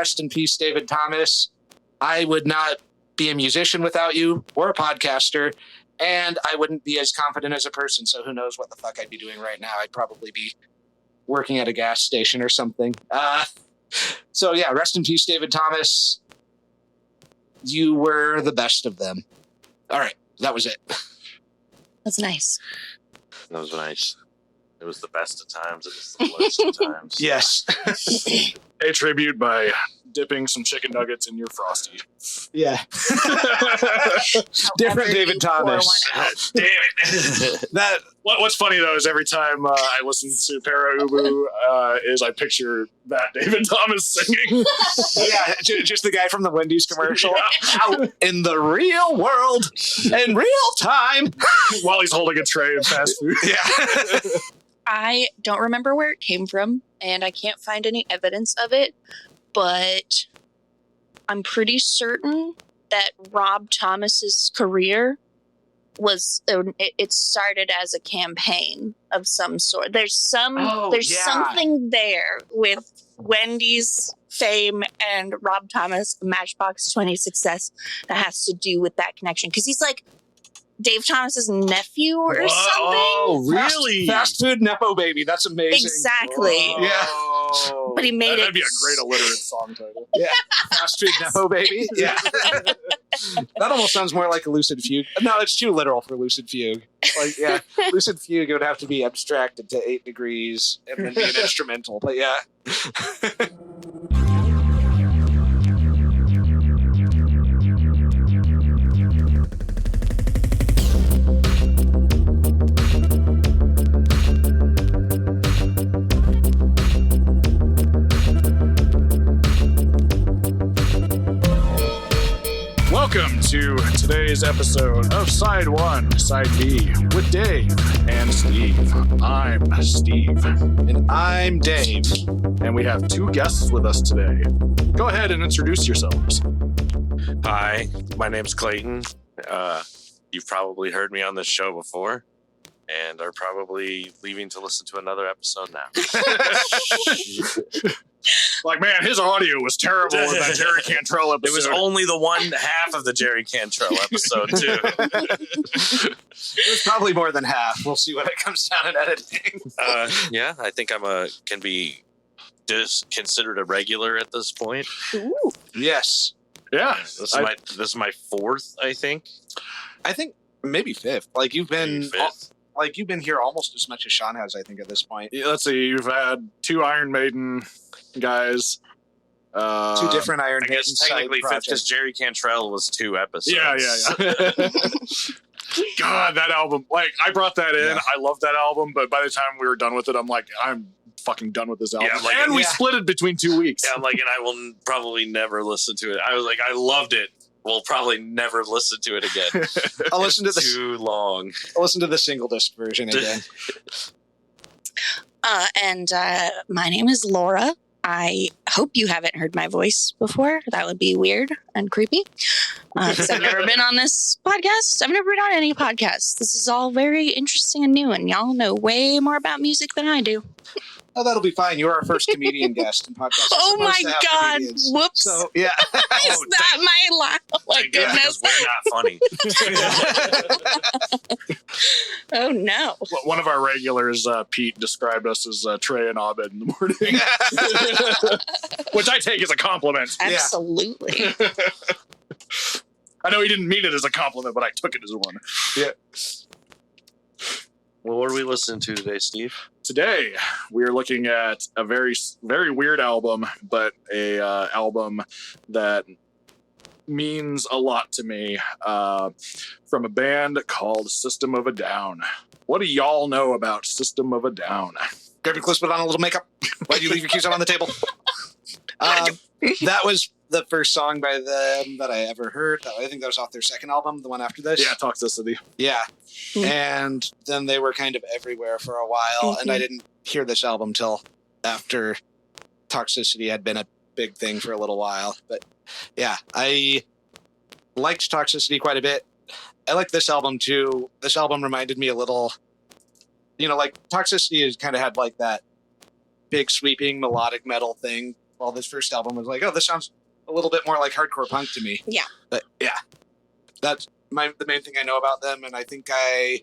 rest in peace, David Thomas. I would not be a musician without you or a podcaster, and I wouldn't be as confident as a person, so who knows what the fuck I'd be doing right now. I'd probably be working at a gas station or something. So yeah, rest in peace, David Thomas. You were the best of them. All right, that was it. That's nice. That was nice. It was the best of times. It was the worst of times. Yes. A tribute by dipping some chicken nuggets in your Frosty. Yeah. Different David Thomas. Damn it. What's funny, though, is every time I listen to Para Ubu, is I picture that David Thomas singing. Yeah, just the guy from the Wendy's commercial. Out in the real world, in real time. While he's holding a tray of fast food. Yeah. I don't remember where it came from, and I can't find any evidence of it, but I'm pretty certain that Rob Thomas's career was, it started as a campaign of some sort. There's something there with Wendy's fame and Rob Thomas Matchbox 20 success that has to do with that connection, because he's like Dave Thomas's nephew or something. Oh, really? Fast food Nepo baby. That's amazing. Exactly. Whoa. Yeah. But he made That'd be a great illiterate song title. Yeah. Fast food Nepo baby. Yeah. That almost sounds more like a Lucid Fugue. No, it's too literal for Lucid Fugue. Like, yeah, Lucid Fugue would have to be abstracted to 8 degrees and then be an instrumental. But yeah. Welcome to today's episode of Side 1, Side B with Dave and Steve. I'm Steve. And I'm Dave. And we have 2 guests with us today. Go ahead and introduce yourselves. Hi, my name's Clayton. You've probably heard me on this show before and are probably leaving to listen to another episode now. Like, man, his audio was terrible in that Jerry Cantrell episode. It was only the one half of the Jerry Cantrell episode, too. It was probably more than half. We'll see what it comes down in editing. Yeah, I think can be considered a regular at this point. Ooh. Yes. Yeah. This is my 4th, I think. I think maybe 5th. Like, you've been... Maybe 5th. Like, you've been here almost as much as Sean has, I think, at this point. Yeah, let's see. You've had 2 Iron Maiden guys. 2 different Iron I Maiden guess technically 5th, because Jerry Cantrell was 2 episodes. Yeah. God, that album. Like, I brought that in. Yeah. I love that album, but by the time we were done with it, I'm like, I'm fucking done with this album. Yeah, like, and we yeah. split it between 2 weeks. Yeah, I'm like, and I will probably never listen to it. I was like, I loved it. We'll probably never listen to it again. I'll listen to Too long. I'll listen to the single disc version again. And my name is Laura. I hope you haven't heard my voice before. That would be weird and creepy. Because I've never been on this podcast. I've never been on any podcasts. This is all very interesting and new, and y'all know way more about music than I do. Oh, that'll be fine. You're our first comedian guest in podcast. Oh my God. Comedians. Whoops. So, yeah. Is that my line? Oh my Thank God, goodness. 'cause we're not funny. Oh no. One of our regulars, Pete, described us as Trey and Abed in the morning. Which I take as a compliment. Absolutely. I know he didn't mean it as a compliment, but I took it as one. Yeah. Well, what are we listening to today, Steve? Today, we are looking at a very, very weird album, but a album that means a lot to me, from a band called System of a Down. What do y'all know about System of a Down? Grab your clothes, put on a little makeup. Why'd you leave your keys out on the table? That was the first song by them that I ever heard. I think that was off their second album, the one after this. Yeah, Toxicity. Yeah. Mm. And then they were kind of everywhere for a while, and I didn't hear this album till after Toxicity had been a big thing for a little while. But yeah, I liked Toxicity quite a bit. I like this album too. This album reminded me a little, like Toxicity has kind of had like that big sweeping melodic metal thing well, this first album was like, oh, this sounds a little bit more like hardcore punk to me. Yeah. But yeah, that's the main thing I know about them. And I think I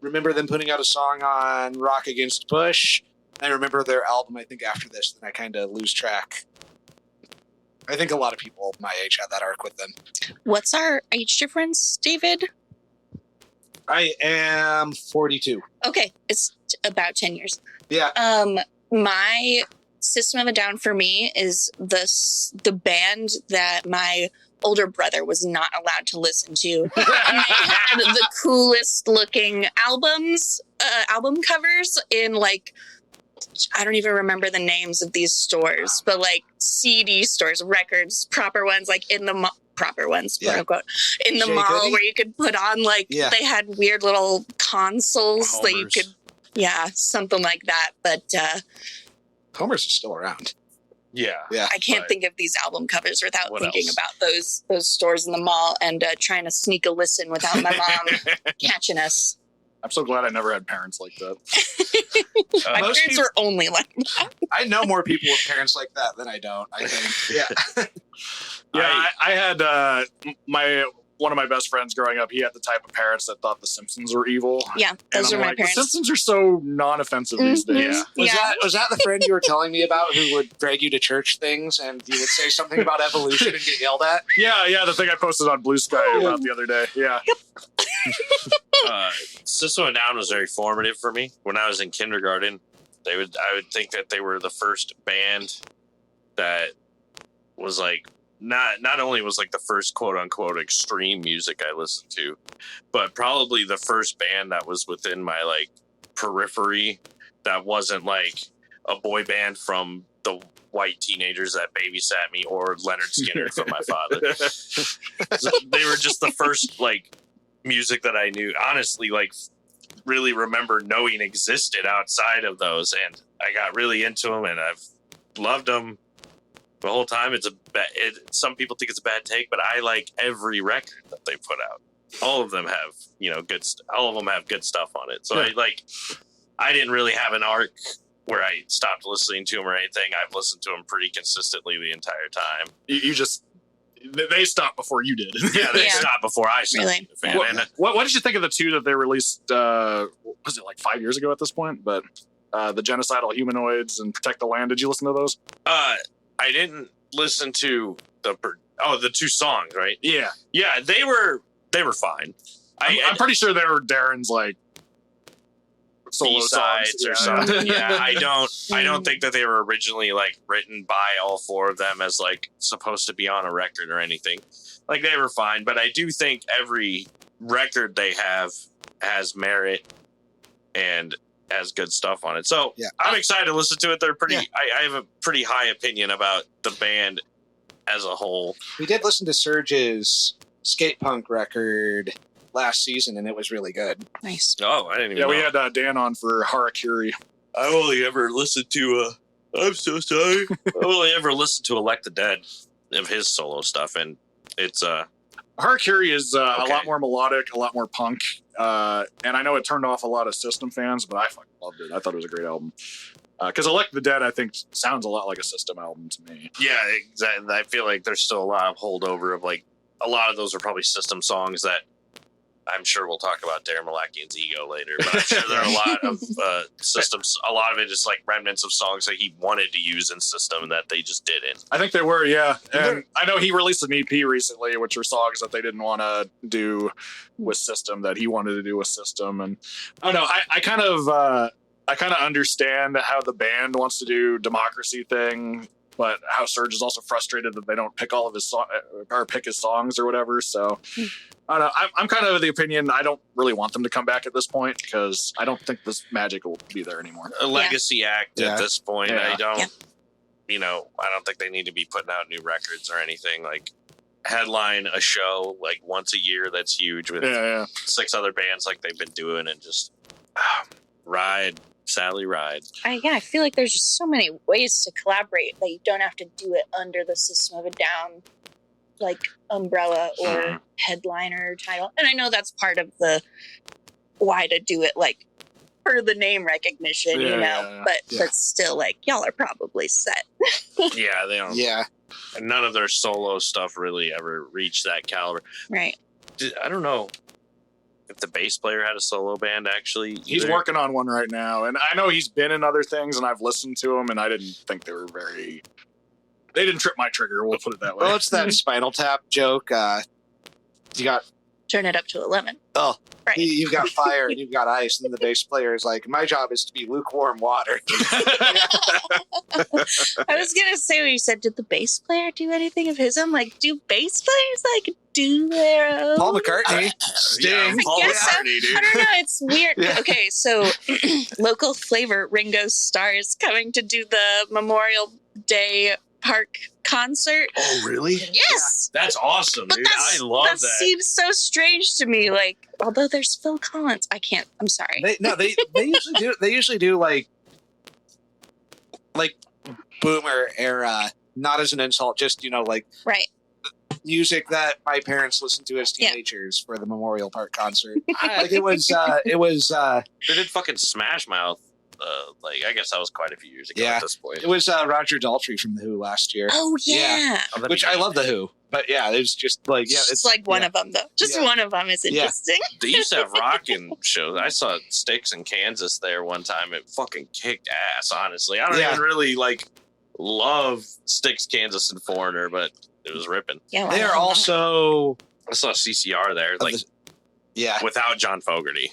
remember them putting out a song on Rock Against Push. I remember their album, I think, after this, then I kind of lose track. I think a lot of people my age had that arc with them. What's our age difference, David? I am 42. Okay, it's about 10 years. Yeah. My System of a Down for me is the band that my older brother was not allowed to listen to. And they had the coolest looking album covers in like, I don't even remember the names of these stores, but like CD stores, records, proper ones, like in the proper ones, quote unquote, in the mall where you could put on like, they had weird little consoles that you could, something like that. But Homer's is still around. Yeah. I can't think of these album covers without thinking about those stores in the mall and trying to sneak a listen without my mom catching us. I'm so glad I never had parents like that. My parents were only like that. I know more people with parents like that than I don't, I think. Yeah. I had one of my best friends growing up, he had the type of parents that thought The Simpsons were evil. Yeah, those are my parents. The Simpsons are so non-offensive these days. Was that the friend you were telling me about who would drag you to church things and you would say something about evolution and get yelled at? Yeah, the thing I posted on Bluesky about the other day. Yeah. System of a Down was very formative for me. When I was in kindergarten, I would think that they were the first band that was like, not only was like the first quote unquote extreme music I listened to, but probably the first band that was within my like periphery that wasn't like a boy band from the white teenagers that babysat me or Leonard Skinner from my father. So they were just the first like music that I knew, honestly, like really remember knowing existed outside of those. And I got really into them and I've loved them the whole time. Some people think it's a bad take, but I like every record that they put out. All of them have, all of them have good stuff on it. So I didn't really have an arc where I stopped listening to them or anything. I've listened to them pretty consistently the entire time. They stopped before you did. Yeah, they stopped before I stopped. Really? What did you think of the two that they released, was it like 5 years ago at this point? But the Genocidal Humanoids and Protect the Land, did you listen to those? I didn't listen to the two songs, right? Yeah. Yeah, they were fine. I'm pretty sure they were Darren's like solo B-sides or something. Yeah, I don't think that they were originally like written by all four of them as like supposed to be on a record or anything. Like they were fine, but I do think every record they have has merit and has good stuff on it. So I'm excited to listen to it. They're pretty. I have a pretty high opinion about the band as a whole. We did listen to Surge's skate punk record last season, and it was really good. Nice. Oh, I didn't even know. We had Dan on for Harakiri. I only ever listened to I'm so sorry. I only ever listened to Elect the Dead of his solo stuff, and it's Harakiri is a lot more melodic, a lot more punk, and I know it turned off a lot of System fans, but I fucking loved it. I thought it was a great album. Because Elect the Dead, I think, sounds a lot like a System album to me. Yeah, exactly. I feel like there's still a lot of holdover of like a lot of those are probably System songs that I'm sure we'll talk about Darren Malakian's ego later, but I'm sure there are a lot of Systems. A lot of it is like remnants of songs that he wanted to use in System that they just didn't. I think they were, yeah. And I know he released an EP recently, which were songs that they didn't want to do with System that he wanted to do with System. And I don't know. I kind of understand how the band wants to do Democracy thing, but how Surge is also frustrated that they don't pick all of his or pick his songs or whatever. So I don't know. I'm kind of of the opinion I don't really want them to come back at this point because I don't think this magic will be there anymore. A legacy act at this point. Yeah. I don't, I don't think they need to be putting out new records or anything. Like headline a show like once a year. That's huge with 6 other bands like they've been doing and just ride. Sally ride. I feel like there's just so many ways to collaborate that you don't have to do it under the System of a Down like umbrella or headliner title. And I know that's part of the why to do it like for the name recognition, but still, like, y'all are probably set. Yeah, they don't. Yeah. And none of their solo stuff really ever reached that caliber. Right. I don't know if the bass player had a solo band, actually. He's working on one right now, and I know he's been in other things, and I've listened to him, and I didn't think they were very... They didn't trip my trigger, we'll put it that way. Well, it's that Spinal Tap joke. You got... Turn it up to 11. Oh, right. You've got fire and you've got ice, and the bass player is like, my job is to be lukewarm water. I was going to say, when you said, did the bass player do anything of his own? Like, do bass players, like, do their own? Paul McCartney. Sting. Yeah, Paul McCartney, dude. I don't know. It's weird. Yeah. Okay, so local flavor, Ringo Starr is coming to do the Memorial Day Park concert. Oh, really? Yes. That's awesome, But dude. I love that. seems so strange to me. Like, although there's Phil Collins, I can't. I'm sorry. They usually do. They usually do like boomer era. Not as an insult, just like Right. music that my parents listened to as teenagers for the Memorial Park concert. Like it was. They did fucking Smash Mouth. I guess that was quite a few years ago at this point. It was Roger Daltrey from The Who last year. Oh yeah. Which I love The Who, but it's just like it's like one of them though. Just one of them is interesting. They used to have rockin' shows. I saw Styx in Kansas there one time. It fucking kicked ass. Honestly, I don't even really love Styx, Kansas, and Foreigner, but it was ripping. Yeah, they are also. I saw CCR there, without John Fogerty.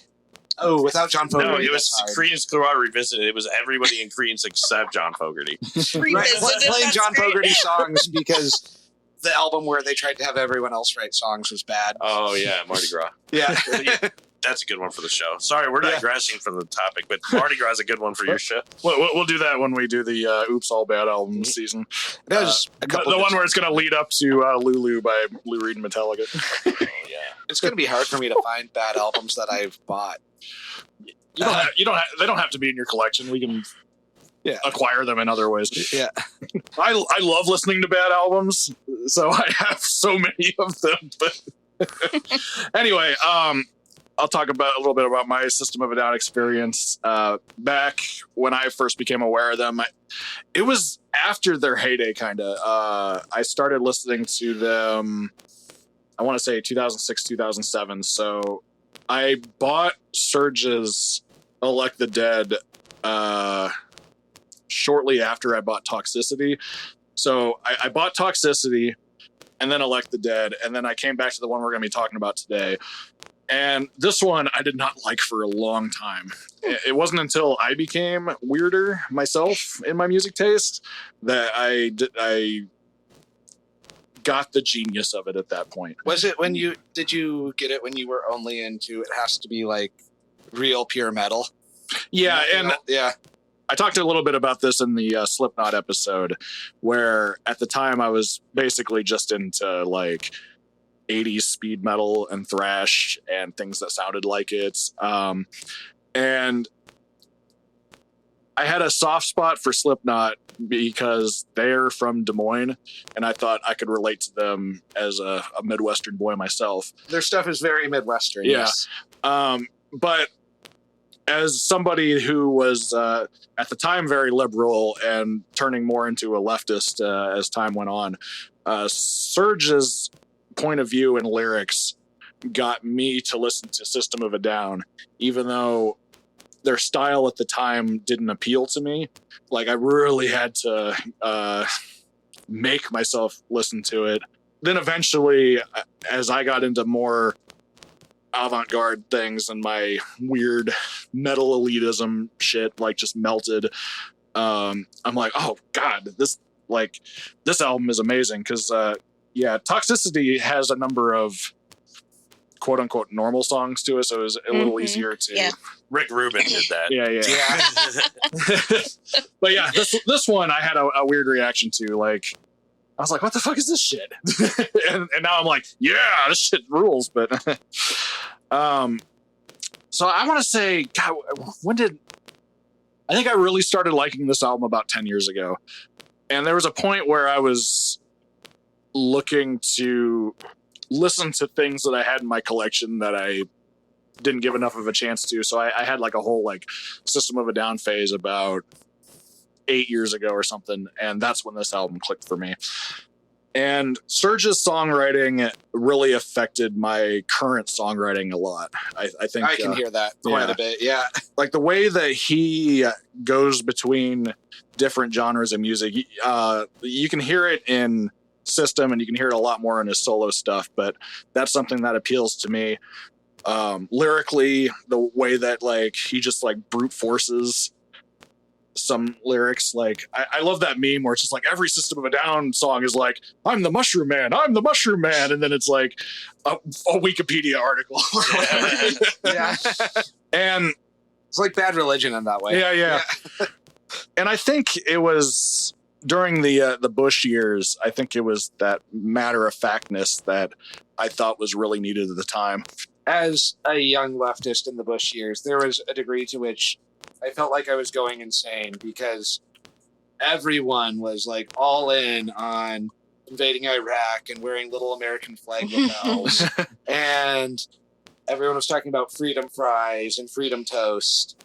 Oh, without John Fogerty. No, it was Creedence Clearwater Revisited. It was everybody in Creedence except John Fogerty. Playing John Fogerty songs because the album where they tried to have everyone else write songs was bad. Oh, yeah, Mardi Gras. Yeah. That's a good one for the show. Sorry, we're digressing from the topic, but Mardi Gras is a good one for your show. We'll do that when we do the Oops All Bad album season. The one where it's going to lead up to Lulu by Lou Reed and Metallica. Oh, yeah. It's going to be hard for me to find bad albums that I've bought. They don't have to be in your collection. We can acquire them in other ways. Yeah. I love listening to bad albums, so I have so many of them. But anyway, I'll talk about a little bit about my System of a Down experience. Back when I first became aware of them, it was after their heyday, kind of. I started listening to them, I want to say 2006, 2007. So I bought Surge's Elect the Dead shortly after I bought Toxicity. So I bought Toxicity and then Elect the Dead, and then I came back to the one we're going to be talking about today. And this one I did not like for a long time. It wasn't until I became weirder myself in my music taste that I got the genius of it at that point. Was it did you get it when you were only into it has to be like real pure metal? Yeah, I talked a little bit about this in the Slipknot episode, where at the time I was basically just into like 80s speed metal and thrash and things that sounded like it. And I had a soft spot for Slipknot because they're from Des Moines, and I thought I could relate to them as a Midwestern boy myself. Their stuff is very Midwestern. Yeah. Yes. But as somebody who was at the time very liberal and turning more into a leftist as time went on, Surge's point of view and lyrics got me to listen to System of a Down, even though their style at the time didn't appeal to me. Like, I really had to make myself listen to it. Then eventually, as I got into more avant-garde things and my weird metal elitism shit just melted, I'm like, oh god, this album is amazing. Because Toxicity has a number of quote-unquote normal songs to it, so it was a little easier to... Yeah. Rick Rubin did that. Yeah. But yeah, this one I had a weird reaction to. I was like, what the fuck is this shit? and now I'm like, yeah, this shit rules. But so I want to say, God, I think I really started liking this album about 10 years ago. And there was a point where I was looking to listen to things that I had in my collection that I didn't give enough of a chance to. So I had like a whole like System of a Down phase about 8 years ago or something, and that's when this album clicked for me. And Serge's songwriting really affected my current songwriting a lot. I think I can hear that quite a bit. Yeah. Like the way that he goes between different genres of music, you can hear it in System and you can hear it a lot more in his solo stuff, but that's something that appeals to me. Lyrically, the way that like he just like brute forces some lyrics, like I love that meme where it's just like every System of a Down song is like, I'm the Mushroom Man, I'm the Mushroom Man, and then it's like a Wikipedia article. Yeah. And it's like Bad Religion in that way. Yeah. And I think it was during the Bush years, I think it was that matter-of-factness that I thought was really needed at the time. As a young leftist in the Bush years, there was a degree to which I felt like I was going insane because everyone was like all in on invading Iraq and wearing little American flag lapels. And everyone was talking about freedom fries and freedom toast.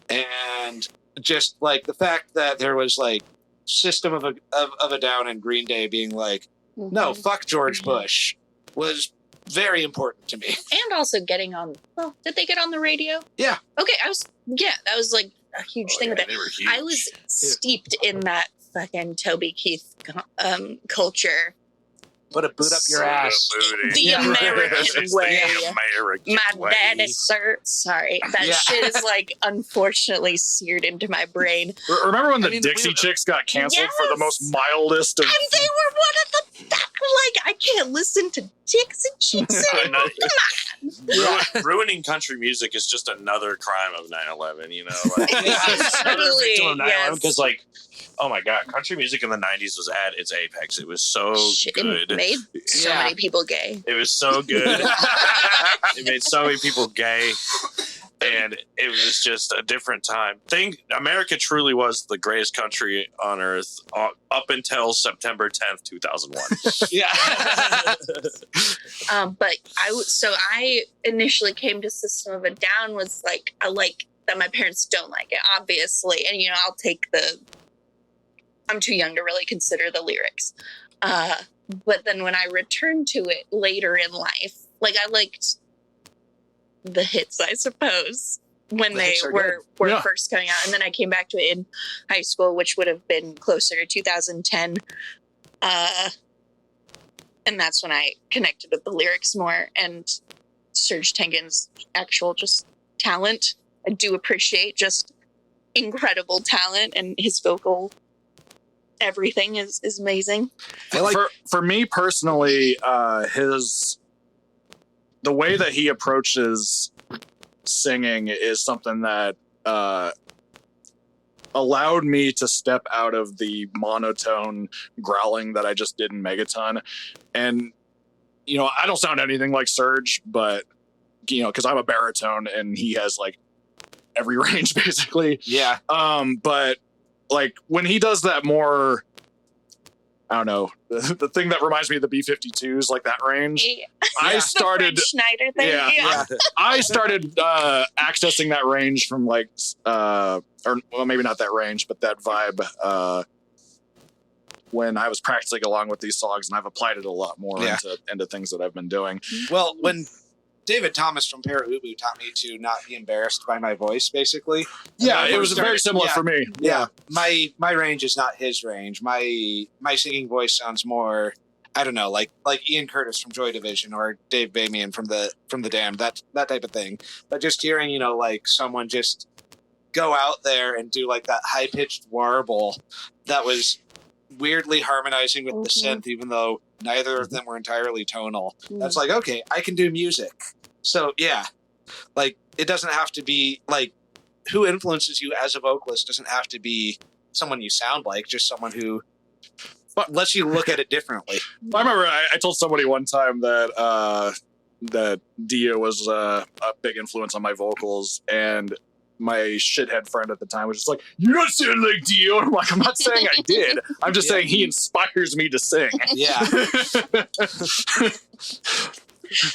And just like the fact that there was like System of a Down and Green Day being like, no, fuck George Bush was very important to me. And also getting on, well, did they get on the radio? Yeah. Okay, that was like a huge thing. Yeah, they were huge. I was steeped in that fucking Toby Keith culture. Put a boot up your ass. The American way. The American My way. daddy, sir. Sorry. That shit is like unfortunately seared into my brain. Remember when the Dixie Chicks got canceled for the most mildest of... And they were one of the... Like, I can't listen to Dixie Chicks anymore. Come on. Ruining country music is just another crime of 9/11, you know? Like, Totally, victim of 9/11 yes. because, like, oh my God, country music in the 90s was at its apex. It was so good. It made so many people gay. It was so good. It made so many people gay. And it was just a different time. America truly was the greatest country on earth up until September 10th, 2001. Yeah. But I initially came to System of a Down was like, I like that my parents don't like it, obviously. And, I'll take I'm too young to really consider the lyrics. But then when I returned to it later in life, like I liked the hits, I suppose, when they were first coming out. And then I came back to it in high school, which would have been closer to 2010. And that's when I connected with the lyrics more and Serj Tankin's actual just talent. I do appreciate just incredible talent, and his vocal everything is amazing. For me personally, the way that he approaches singing is something that allowed me to step out of the monotone growling that I just did in Megaton. And, I don't sound anything like Serj, but, because I'm a baritone and he has like every range basically. Yeah. But like when he does that more, I don't know, the thing that reminds me of the B-52s, like that range. Yeah. I started Schneider thing. Yeah. I started accessing that range from like, or well, maybe not that range, but that vibe when I was practicing along with these songs, and I've applied it a lot more into things that I've been doing. Well, when David Thomas from Para Ubu taught me to not be embarrassed by my voice, basically. Yeah, it was very similar for me. Yeah. My range is not his range. My singing voice sounds more, I don't know, like Ian Curtis from Joy Division or Dave Bamian from the Damned, that type of thing. But just hearing, like someone just go out there and do like that high pitched warble that was weirdly harmonizing with the synth, even though neither of them were entirely tonal. That's like, okay, I can do music. So yeah, like it doesn't have to be like who influences you as a vocalist doesn't have to be someone you sound like, just someone who lets you look at it differently. I remember I told somebody one time that that Dio was a big influence on my vocals, and my shithead friend at the time was just like, "You don't sound like Dio." I'm like, I'm not saying I did. I'm just saying he inspires me to sing. Yeah.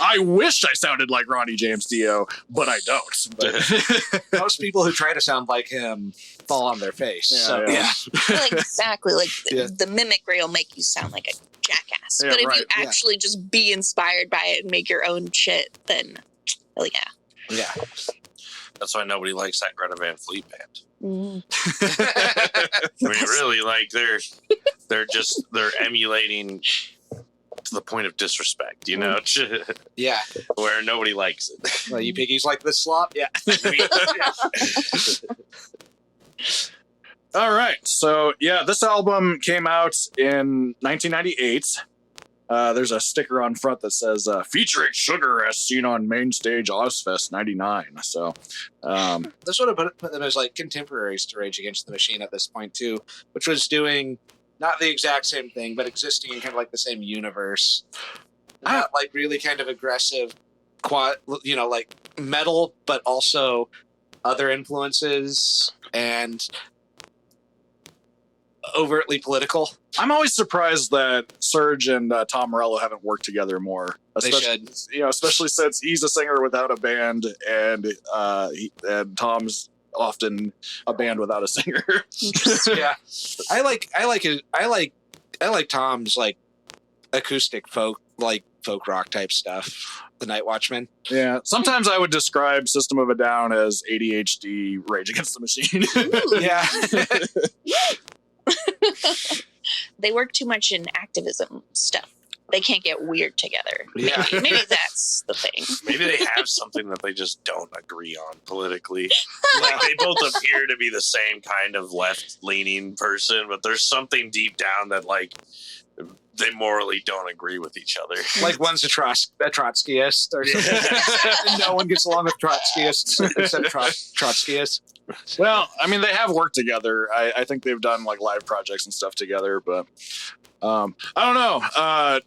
I wish I sounded like Ronnie James Dio, but I don't. But, Most people who try to sound like him fall on their face. Yeah. Well, exactly. Like Yeah. the mimicry will make you sound like a jackass. Yeah, but if right. you actually just be inspired by it and make your own shit, then hell yeah. Yeah. That's why nobody likes that Greta Van Fleet band. Mm. I mean, really, like they're emulating to the point of disrespect, you know, Yeah. where nobody likes it. Well, you piggies like this slop? Yeah. all right. So, yeah, this album came out in 1998. There's a sticker on front that says, featuring Sugar as seen on main stage Ozfest 99. So, This would have put them as like contemporaries to Rage Against the Machine at this point too, which was doing not the exact same thing, but existing in kind of like the same universe. Not like really kind of aggressive, like metal, but also other influences and overtly political. I'm always surprised that Serge and Tom Morello haven't worked together more. They should. Especially since he's a singer without a band, and Tom's often a band without a singer. Yeah, I like Tom's like acoustic folk rock type stuff. The Night Watchman. Yeah, sometimes I would describe System of a Down as ADHD Rage Against the Machine. Yeah. They work too much in activism stuff. They can't get weird together. Yeah. Maybe that's the thing. Maybe they have something that they just don't agree on politically. Like they both appear to be the same kind of left-leaning person, but there's something deep down that like they morally don't agree with each other. Like one's a Trotskyist or something. And no one gets along with Trotskyists instead of Trotskyists. Well, I mean, they have worked together. I think they've done like live projects and stuff together, but I don't know.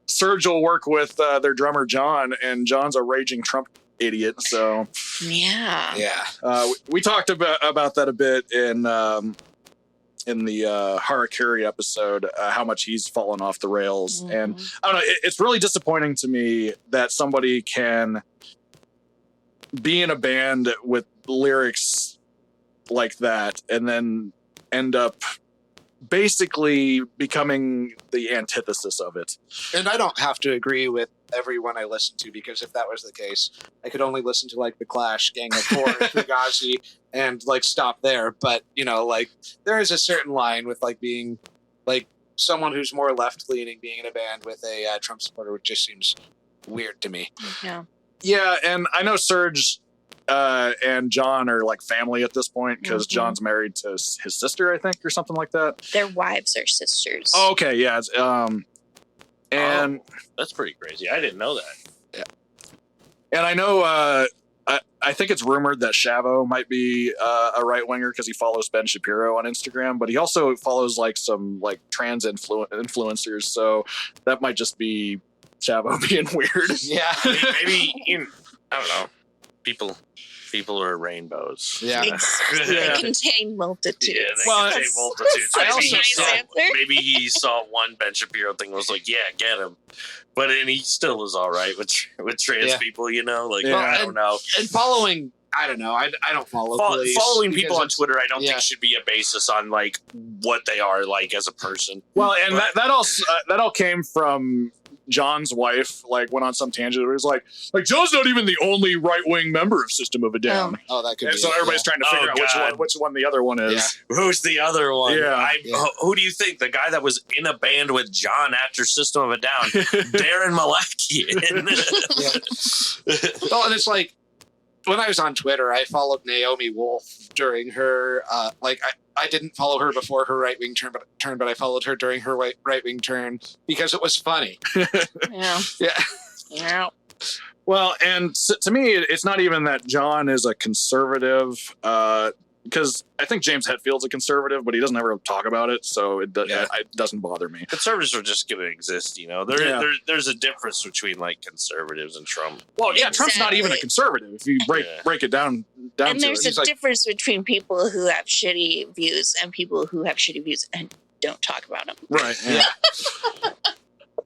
Serge will work with their drummer John, and John's a raging Trump idiot. So Yeah. we talked about that a bit in the Harakiri episode, how much he's fallen off the rails. Mhm. And I don't know, it's really disappointing to me that somebody can be in a band with lyrics like that and then end up basically becoming the antithesis of it. And I don't have to agree with everyone I listen to, because if that was the case, I could only listen to like The Clash, Gang of Four, Fugazi, and like stop there. But like there is a certain line with like being like someone who's more left leaning being in a band with a Trump supporter, which just seems weird to me. Yeah. Yeah, and I know Serge and John are like family at this point because Mhm. John's married to his sister, I think, or something like that. Their wives are sisters. Oh, okay, yeah. And That's pretty crazy. I didn't know that. and I know I think it's rumored that Shavo might be a right winger because he follows Ben Shapiro on Instagram, but he also follows like some like trans influencers, so that might just be Shavo being weird. Yeah. Maybe I don't know. People are rainbows. Yeah. They contain multitudes. Yeah, they Well, contain multitudes. That's a Maybe he nice saw- answer. Maybe he saw one Ben Shapiro thing and was like, yeah, get him. But then he still is all right with trans Yeah. people, Like, Yeah. I don't know. And following, I don't know. I don't follow police Following because people on it's- Twitter, I don't yeah. think should be a basis on like what they are like as a person. Well, and that all came from John's wife. Like went on some tangent where it was like John's not even the only right wing member of System of a Down. Oh, that could And be. so it, everybody's trying to figure Oh, out God. which one the other one is. Yeah. Who's the other one? Yeah. Yeah. Who do you think? The guy that was in a band with John after System of a Down, Darren Malakian. Well, and it's like when I was on Twitter, I followed Naomi Wolf during her I didn't follow her before her right wing turn, but I followed her during her right wing turn because it was funny. Yeah. Yeah. Yeah. Well, and to me, it's not even that John is a conservative, because I think James Hetfield's a conservative, but he doesn't ever talk about it, so it doesn't bother me. Conservatives are just going to exist, There's a difference between like conservatives and Trump. Well, yeah, Trump's not even a Exactly. conservative if you break it down And to there's it. a He's like- difference between people who have shitty views and people who have shitty views and don't talk about them. Right. Yeah.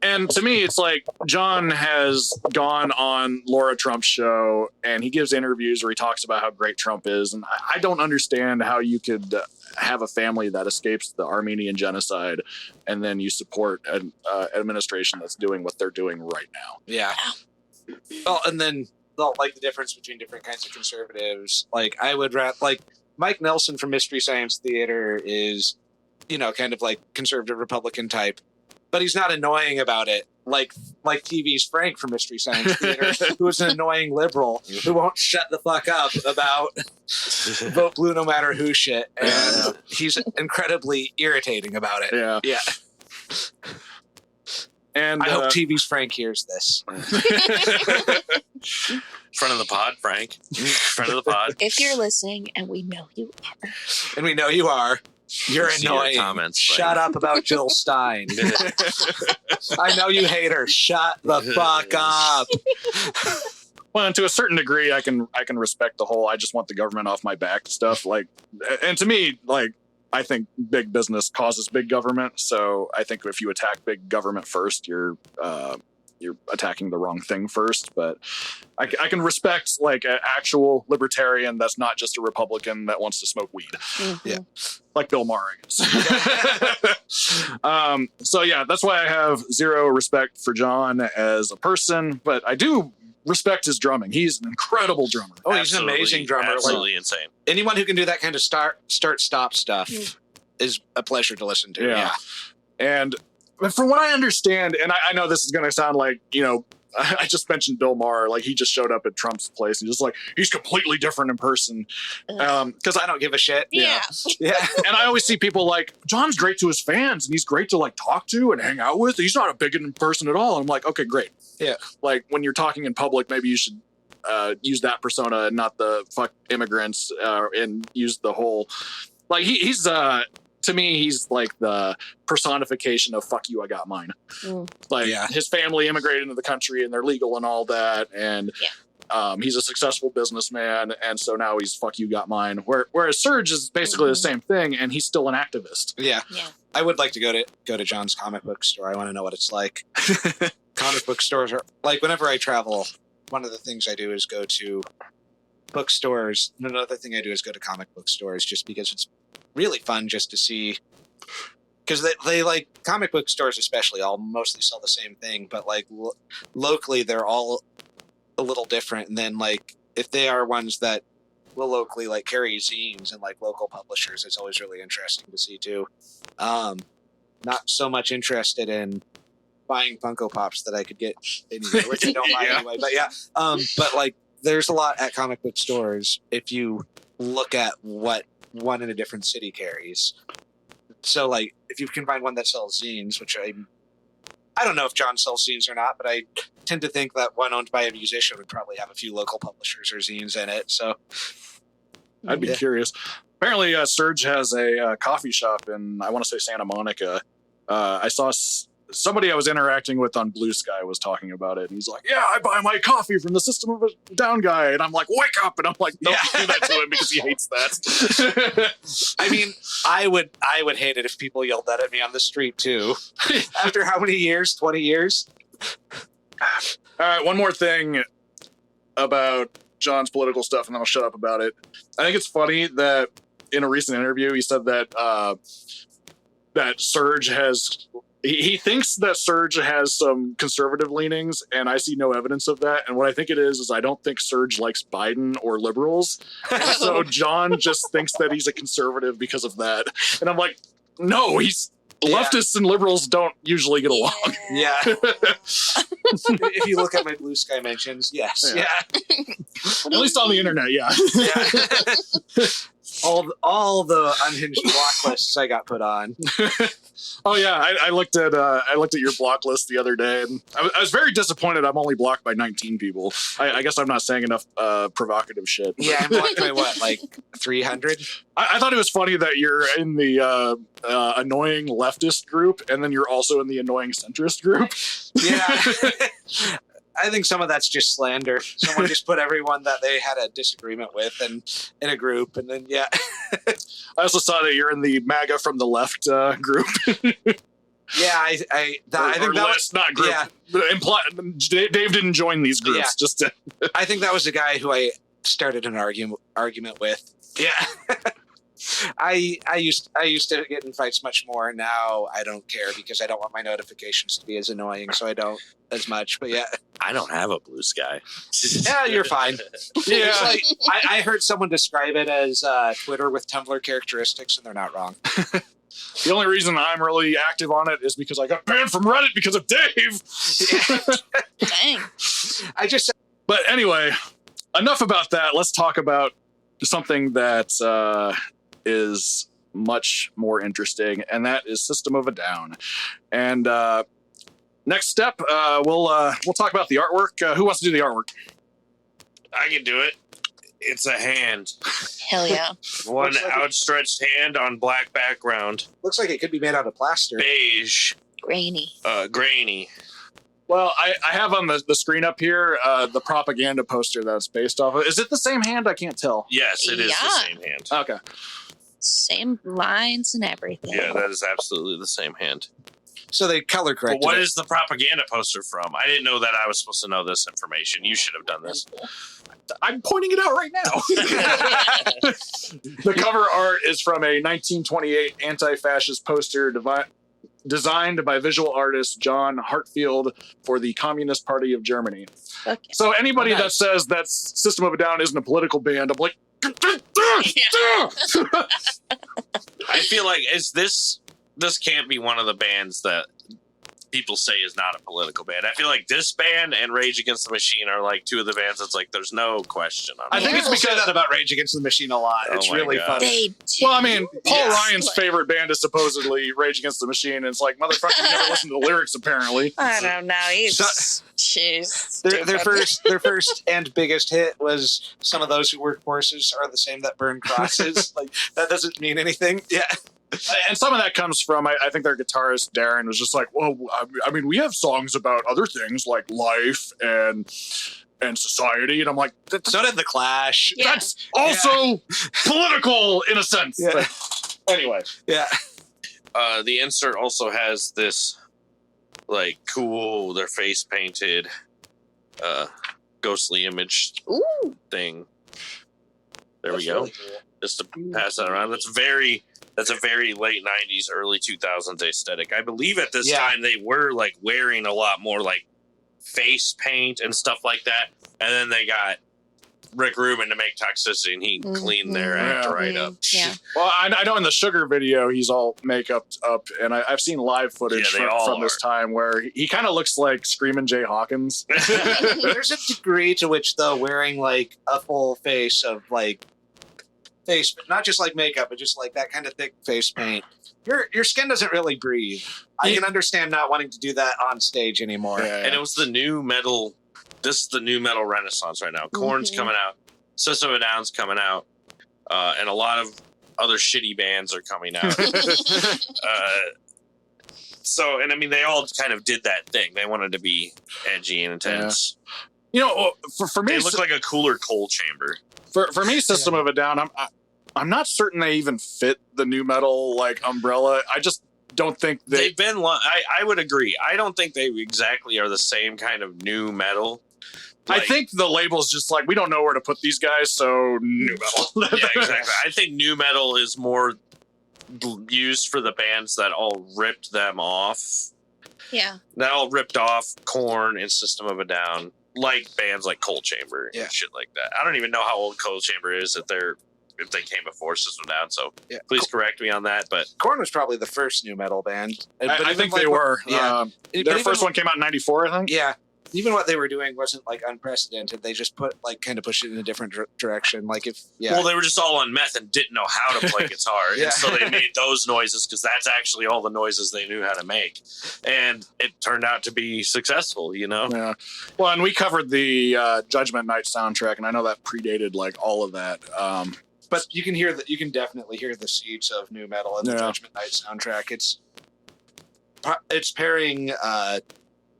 And to me, it's like John has gone on Laura Trump's show and he gives interviews where he talks about how great Trump is. And I don't understand how you could have a family that escapes the Armenian genocide and then you support an administration that's doing what they're doing right now. Yeah. Well, and then like the difference between different kinds of conservatives. Like I would like Mike Nelson from Mystery Science Theater is, kind of like conservative Republican type. But he's not annoying about it, like TV's Frank from Mystery Science Theater, who is an annoying liberal who won't shut the fuck up about vote blue no matter who shit, and he's incredibly irritating about it. Yeah. And I hope TV's Frank hears this. Friend of the pod, Frank. Friend of the pod. If you're listening, and we know you are. And we know you are. You're See annoying. your comments, Shut up about Jill Stein. I know you hate her. Shut the fuck up. Well, and to a certain degree, I can respect the whole I just want the government off my back stuff. Like, and to me, like, I think big business causes big government. So I think if you attack big government first, you're attacking the wrong thing first. But I can respect like an actual libertarian that's not just a Republican that wants to smoke weed. Mm-hmm. Yeah. Like Bill Maher, I guess. So yeah, that's why I have zero respect for John as a person, but I do respect his drumming. He's an incredible drummer. Oh, he's an amazing drummer. Absolutely insane. Anyone who can do that kind of start, stop stuff is a pleasure to listen to. Yeah. And from what I understand, and I know this is going to sound like, I just mentioned Bill Maher, like he just showed up at Trump's place and just like, he's completely different in person. Because I don't give a shit. Yeah. And I always see people like, John's great to his fans and he's great to like talk to and hang out with. He's not a bigoted person at all. I'm like, okay, great. Yeah. Like when you're talking in public, maybe you should use that persona and not the fuck immigrants and use the whole, like he's to me, he's like the personification of fuck you, I got mine. Like his family immigrated into the country and they're legal and all that. And he's a successful businessman. And so now he's fuck you, got mine. Whereas Serge is basically the same thing and he's still an activist. Yeah. I would like to go to John's comic book store. I want to know what it's like. Comic book stores are like, whenever I travel, one of the things I do is go to bookstores. And another thing I do is go to comic book stores just because it's really fun just to see, because they like comic book stores especially all mostly sell the same thing, but like locally they're all a little different. And then like if they are ones that will locally like carry zines and like local publishers, it's always really interesting to see too. Not so much interested in buying Funko Pops that I could get anywhere, which I don't buy anyway, but but like there's a lot at comic book stores if you look at what one in a different city carries. So like if you can find one that sells zines, which I don't know if John sells zines or not, but I tend to think that one owned by a musician would probably have a few local publishers or zines in it. So I'd be curious. Apparently Serge has a coffee shop in, I want to say Santa Monica. I saw somebody I was interacting with on Bluesky was talking about it, and he's like, "Yeah, I buy my coffee from the System of a Down guy," and I'm like, "Wake up!" And I'm like, "Don't do that to him because he hates that." I mean, I would hate it if people yelled that at me on the street too. After how many years? 20 years. All right, one more thing about John's political stuff, and then I'll shut up about it. I think it's funny that in a recent interview, he said that that Serge has. He thinks that Serge has some conservative leanings, and I see no evidence of that. And what I think it is I don't think Serge likes Biden or liberals. And so John just thinks that he's a conservative because of that. And I'm like, no, he's leftists and liberals don't usually get along. Yeah. If you look at my Blue Sky mentions, yes. Yeah. At least on the internet, yeah. All the unhinged block lists I got put on. Oh yeah, I looked at your block list the other day, and I was very disappointed. I'm only blocked by 19 people. I guess I'm not saying enough provocative shit. Yeah, I'm blocked by what, like 300? I thought it was funny that you're in the annoying leftist group, and then you're also in the annoying centrist group. Yeah. I think some of that's just slander. Someone just put everyone that they had a disagreement with in a group, and then I also saw that you're in the MAGA from the left group. Yeah, I think that was not group. Yeah. Dave didn't join these groups. Yeah. Just to, I think that was the guy who I started an argument with. Yeah. I used to get in fights much more. Now I don't care because I don't want my notifications to be as annoying, so I don't as much. But yeah, I don't have a Bluesky. yeah, you're fine. yeah. It's like, I heard someone describe it as Twitter with Tumblr characteristics, and they're not wrong. The only reason I'm really active on it is because I got banned from Reddit because of Dave. Dang. But anyway, enough about that. Let's talk about something that is much more interesting, and that is System of a Down. And next step, we'll talk about the artwork. Who wants to do the artwork? I can do it. It's a hand. Hell yeah. One Looks like outstretched hand on black background. Looks like it could be made out of plaster. Beige. Grainy. Grainy. Well, I have on the screen up here the propaganda poster that it's based off of. Is it the same hand? I can't tell. Yes, it is the Yeah. same hand. Okay. Same lines and everything. Yeah, that is absolutely the same hand. So they color But corrected what it. is the propaganda poster from? I didn't know that I was supposed to know this information. You should have done this. I'm pointing it out right now. The cover art is from a 1928 anti-fascist poster designed by visual artist John Hartfield for the Communist Party of Germany. Okay. So anybody Nice. that says that System of a Down isn't a political band, I'm like, I feel like this can't be one of the bands that people say is not a political band. I feel like this band and Rage Against the Machine are like two of the bands that's like there's no question on. I think People it's say because that about Rage Against the Machine a lot. Oh It's my really God. funny. They do. well, I mean, Paul Yeah. Ryan's favorite band is supposedly Rage Against the Machine, and it's like, motherfucker, you never listen to the lyrics, apparently. I don't know. So- Jeez. Their first and biggest hit was "Some of those who work horses are the same that burn crosses." Like that doesn't mean anything. Yeah, And some of that comes from, I think their guitarist, Darren, was just like, well, I mean, we have songs about other things like life and society. And I'm like, so did the Clash. Yeah. that's also political in a sense. Yeah. But anyway. Yeah, The insert also has this like cool, their face painted, ghostly image Ooh. thing. There That's we go. really cool. Just to pass that around. That's a very late 90s, early 2000s aesthetic. I believe at this Yeah. time they were like wearing a lot more like face paint and stuff like that. And then they got Rick Rubin to make Toxicity, and he cleaned their act Yeah. right up. Yeah. Well, I know in the Sugar video, he's all makeup up, and I've seen live footage Yeah, they all from this time where he kind of looks like Screamin' Jay Hawkins. There's a degree to which, though, wearing like a full face of like face, not just like makeup, but just like that kind of thick face paint, your skin doesn't really breathe. I can understand not wanting to do that on stage anymore. And it was the new metal. This is the new metal renaissance right now. Korn's coming out, System of a Down's coming out, and a lot of other shitty bands are coming out. So, and I mean, they all kind of did that thing. They wanted to be edgy and intense. You know, for me, They look like a cooler Coal Chamber. for me, System of a Down, I'm not certain they even fit the new metal like umbrella. I just don't think They've been. I would agree. I don't think they exactly are the same kind of new metal. I think the label's just like, we don't know where to put these guys, so new metal. Yeah, exactly. I think new metal is more used for the bands that all ripped them off. Yeah. That all ripped off Korn and System of a Down, like bands like Coal Chamber Yeah. and shit like that. I don't even know how old Coal Chamber is, if they came before System of a Down. So Yeah. please correct me on that. But Korn was probably the first new metal band. I think they were. Yeah. Their first one came out in 94, I think. Yeah. Even what they were doing wasn't like unprecedented. They just kind of pushed it in a different direction. Like well, they were just all on meth and didn't know how to play guitar, Yeah. and so they made those noises because that's actually all the noises they knew how to make, and it turned out to be successful. You know. Yeah. Well, and we covered the Judgment Night soundtrack, and I know that predated like all of that. but you can hear that. You can definitely hear the seeds of new metal in the Yeah. Judgment Night soundtrack. It's pairing.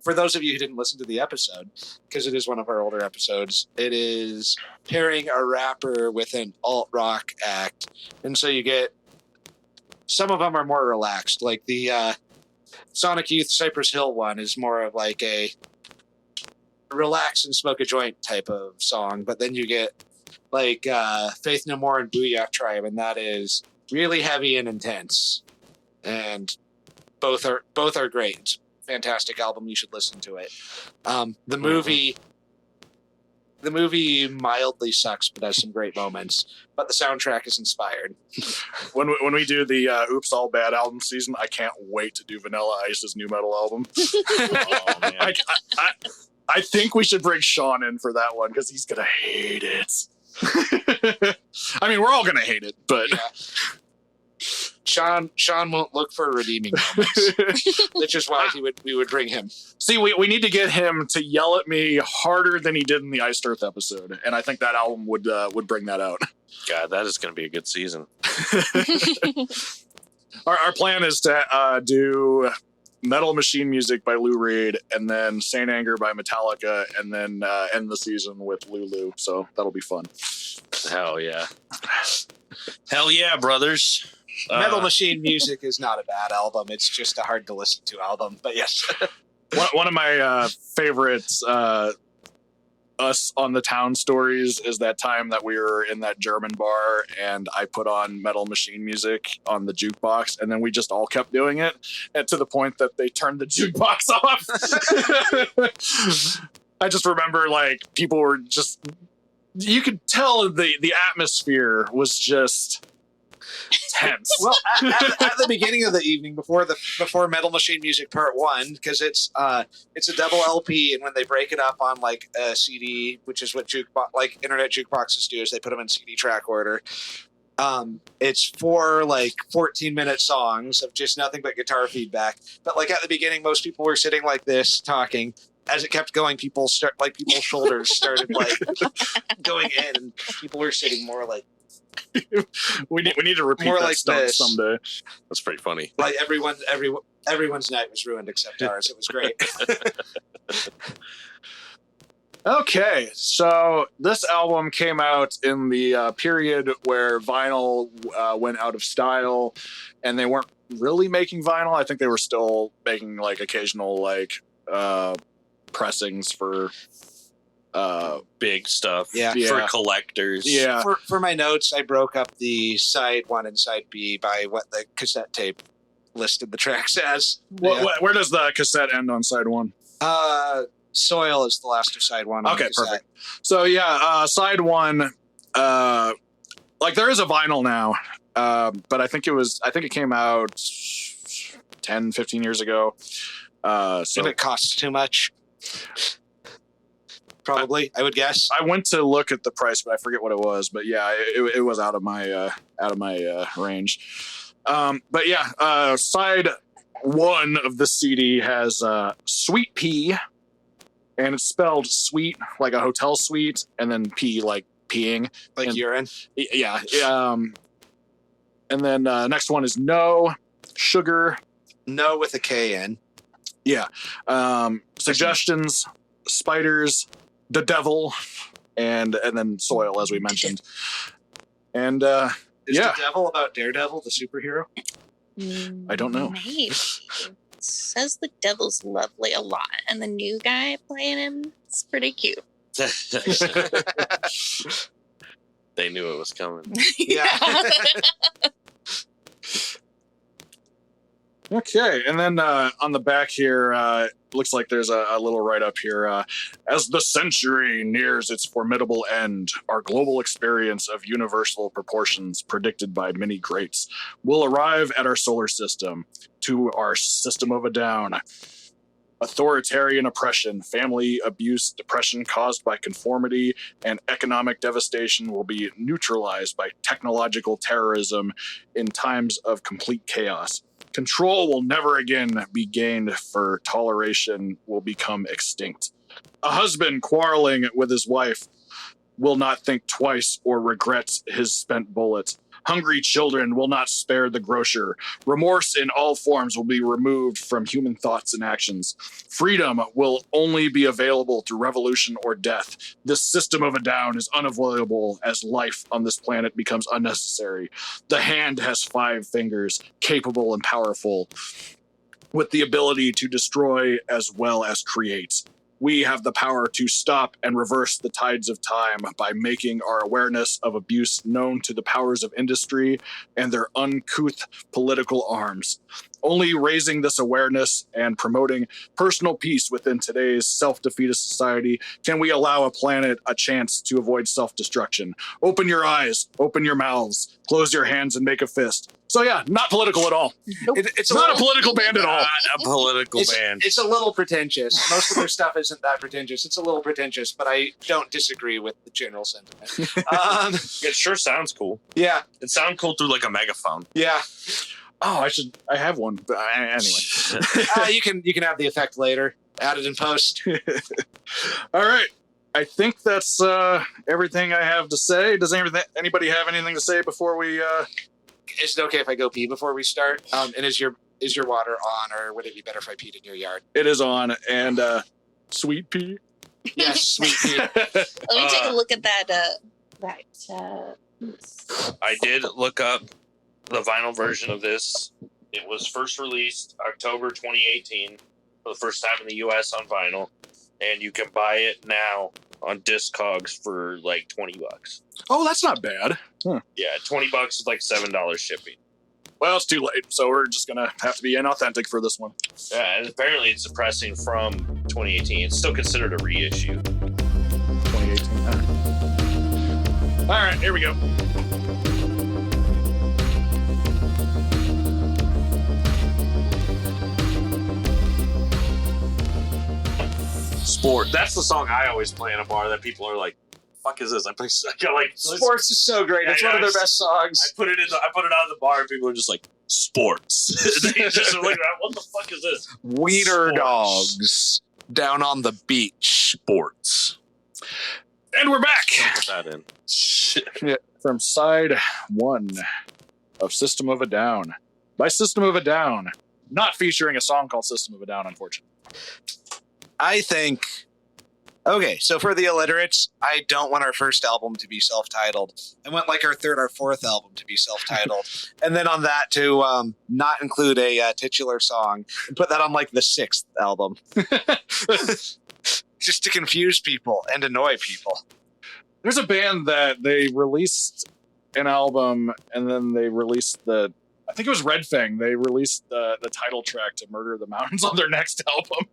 For those of you who didn't listen to the episode, because it is one of our older episodes, it is pairing a rapper with an alt rock act, and so you get some of them are more relaxed. Like the Sonic Youth Cypress Hill one is more of like a relax and smoke a joint type of song, but then you get like Faith No More and Booyah Tribe, and that is really heavy and intense, and both are great. It's a fantastic album. You should listen to it. The movie mildly sucks, but has some great moments. But the soundtrack is inspired. When we do the Oops All Bad album season, I can't wait to do Vanilla Ice's new metal album. Oh, man. I think we should bring Sean in for that one because he's gonna hate it. I mean, we're all gonna hate it, but Yeah. Sean won't look for redeeming moments, which is why we would bring him. see, we need to get him to yell at me harder than he did in the Iced Earth episode, and I think that album would bring that out. God, that is going to be a good season. Our plan is to do Metal Machine Music by Lou Reed, and then Saint Anger by Metallica, and then end the season with Lulu. So that'll be fun. Hell yeah. Hell yeah, brothers. Metal Machine Music is not a bad album. It's just a hard to listen to album. But yes. One of my favorites Us on the Town stories is that time that we were in that German bar and I put on Metal Machine Music on the jukebox, and then we just all kept doing it, and to the point that they turned the jukebox off. I just remember like people were just, you could tell the atmosphere was just tense. Well, at the beginning of the evening, before Metal Machine Music Part 1, because it's a double LP, and when they break it up on like a CD, which is what internet jukeboxes do, is they put them in CD track order. It's 4 like 14-minute songs of just nothing but guitar feedback. But like at the beginning, most people were sitting like this talking. As it kept going, people's shoulders started like going in, and people were sitting more like. we need to repeat more that like stunt this. someday. That's pretty funny. Like everyone's night was ruined except ours. It was great. Okay, so this album came out in the period where vinyl went out of style, and they weren't really making vinyl. I think they were still making like occasional like pressings for Big stuff. Yeah. For collectors. yeah. For my notes, I broke up the side 1 and side B by what the cassette tape listed the tracks as. Where does the cassette end on side 1? Soil is the last of side 1. Okay, perfect. So yeah, side 1, like there is a vinyl now, but I think it came out 10, 15 years ago. So If it costs too much, probably, I would guess. I went to look at the price, but I forget what it was. But yeah, it was out of my range. But yeah, side 1 of the CD has Sweet Pea, and it's spelled sweet like a hotel suite, and then pee like peeing, Like and, urine. yeah. And then next one is No Sugar. No with a K in. Yeah. Suggestions, Spiders, The Devil, and then Soil, as we mentioned. And Is yeah. the devil about Daredevil, the superhero? I don't know. Maybe. It says the devil's lovely a lot, and the new guy playing him is pretty cute. They knew it was coming. Yeah. Okay, and then on the back here, looks like there's a little write-up here. As the century nears its formidable end, our global experience of universal proportions predicted by many greats will arrive at our solar system, to our system of a down. Authoritarian oppression, family abuse, depression caused by conformity, and economic devastation will be neutralized by technological terrorism in times of complete chaos. Control will never again be gained, for toleration will become extinct. A husband quarreling with his wife will not think twice or regret his spent bullet. Hungry children will not spare the grocer. Remorse in all forms will be removed from human thoughts and actions. Freedom will only be available through revolution or death. This system of a down is unavoidable as life on this planet becomes unnecessary. The hand has 5 fingers, capable and powerful. with the ability to destroy as well as create. We have the power to stop and reverse the tides of time by making our awareness of abuse known to the powers of industry and their uncouth political arms. Only raising this awareness and promoting personal peace within today's self-defeatist society can we allow a planet a chance to avoid self-destruction. Open your eyes, open your mouths, close your hands and make a fist. So yeah, not political at all. Nope. It's not a political band at all. Not a political band. It's a little pretentious. Most of their stuff isn't that pretentious. It's a little pretentious, but I don't disagree with the general sentiment. It sure sounds cool. Yeah. It sounds cool through like a megaphone. Yeah. Oh, I have one. But anyway. You can have the effect later. Add it in post. All right. I think that's everything I have to say. Does anybody have anything to say before we... Is it okay if I go pee before we start? And is your water on, or would it be better if I peed in your yard? It is on, and sweet pea. Yes, sweet pea. Let me take a look at that. I did look up the vinyl version of this. It was first released October 2018 for the first time in the U.S. on vinyl, and you can buy it now on Discogs for like $20. Oh, that's not bad. Huh. Yeah, $20 is like $7 shipping. Well, it's too late, so we're just gonna have to be inauthentic for this one. Yeah, and apparently it's suppressing from 2018. It's still considered a reissue. 2018. All right, here we go. Sport. That's the song I always play in a bar that people are like, fuck is this? I got like Sports is so great. It's one of their best songs. I put it on the bar and people are just like, sports. They just are like, what the fuck is this? Wiener Sports. dogs down on the beach. Sports. And we're back. Put that in. Shit. From side 1 of System of a Down. By System of a Down. Not featuring a song called System of a Down, unfortunately. I think... Okay, so for the Alliterates, I don't want our first album to be self-titled. I want like our third or fourth album to be self-titled. And then on that to not include a titular song and put that on like the 6th album. Just to confuse people and annoy people. There's a band that they released an album and then they released I think it was Red Fang. They released the title track to Murder of the Mountains on their next album.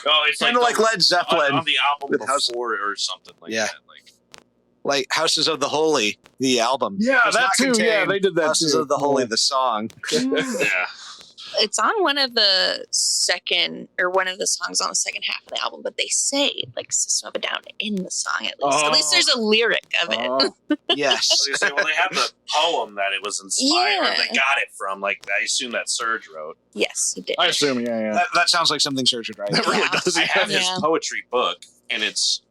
Oh, it's Kind of like Led Zeppelin. on the album with before or something like Yeah. that. Like Houses of the Holy, the album. Yeah, does that not too. contain Yeah, they did that Houses too. of the Holy, the song. Yeah. It's on one of the songs on the second half of the album, but they say like System of a Down in the song at least. At least there's a lyric of it. Oh. Yes. I was gonna say, well, they have the poem that it was inspired, Yeah. they got it from. Like, I assume that Serge wrote. Yes, he did. I assume, yeah. That sounds like something Serge would write. That really Yeah. does. I have his Yeah. poetry book, and it's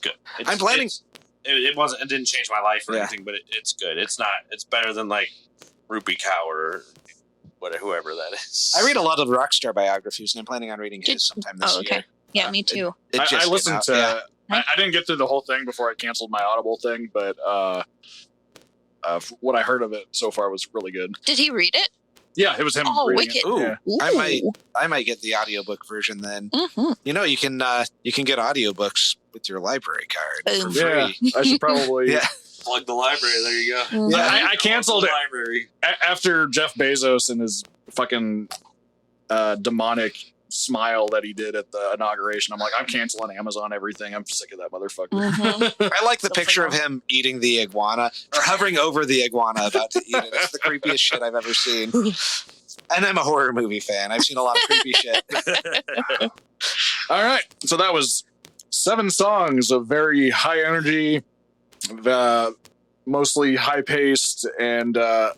good. I'm planning- It didn't change my life or Yeah. anything, but it's good. It's better than like Rupi Kaur or whoever that is. I read a lot of Rockstar biographies, and I'm planning on reading his sometime this Oh, okay. year. Yeah, me too. It just I came listened out, to. yeah. I didn't get through the whole thing before I canceled my Audible thing, but what I heard of it so far was really good. Did he read it? Yeah, it was him. Oh, reading wicked. It. Ooh. Yeah. Ooh. I might get the audiobook version then. Mm-hmm. You know, you can get audiobooks with your library card for Boom. free. Yeah, I should probably. Yeah. Plug the library. There you go. Mhm. Yeah. I canceled the it library. after Jeff Bezos and his fucking demonic smile that he did at the inauguration. I'm like, I'm canceling Amazon everything. I'm sick of that motherfucker. Mhm. I like the So picture of funny. him eating the iguana or hovering over the iguana about to eat it. It's the creepiest shit I've ever seen. And I'm a horror movie fan. I've seen a lot of creepy shit. All right, so that was 7 songs of very high energy, mostly high paced, and a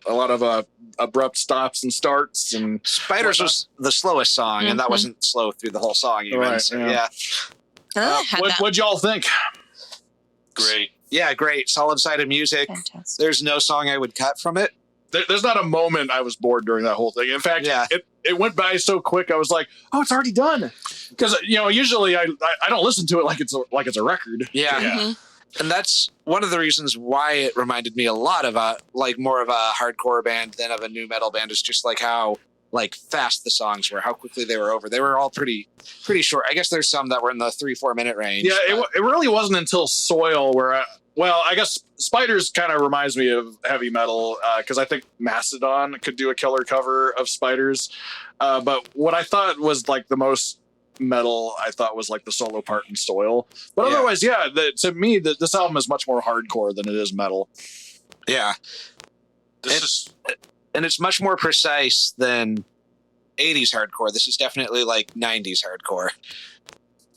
lot of abrupt stops and starts. And Spiders was the slowest song, and that Mhm. wasn't slow through the whole song even. Right, So, yeah. What'd y'all think? Great. Yeah, great. Solid sided music. Fantastic. There's no song I would cut from it. There's not a moment I was bored during that whole thing. In fact, Yeah. it went by so quick. I was like, "Oh, it's already done." Because usually I don't listen to it like it's a record. Yeah. Mhm. And that's one of the reasons why it reminded me a lot of more of a hardcore band than of a new metal band, is just like how like fast the songs were, how quickly they were over. They were all pretty short. I guess there's some that were in the 3-4 minute range. Yeah, it really wasn't until Soil where I guess Spiders kind of reminds me of heavy metal because I think Mastodon could do a killer cover of Spiders. But what I thought was like the most metal, I thought was like the solo part in Soil. But otherwise, to me, this album is much more hardcore than it is metal. Yeah. And it's much more precise than 80s hardcore. This is definitely like 90s hardcore.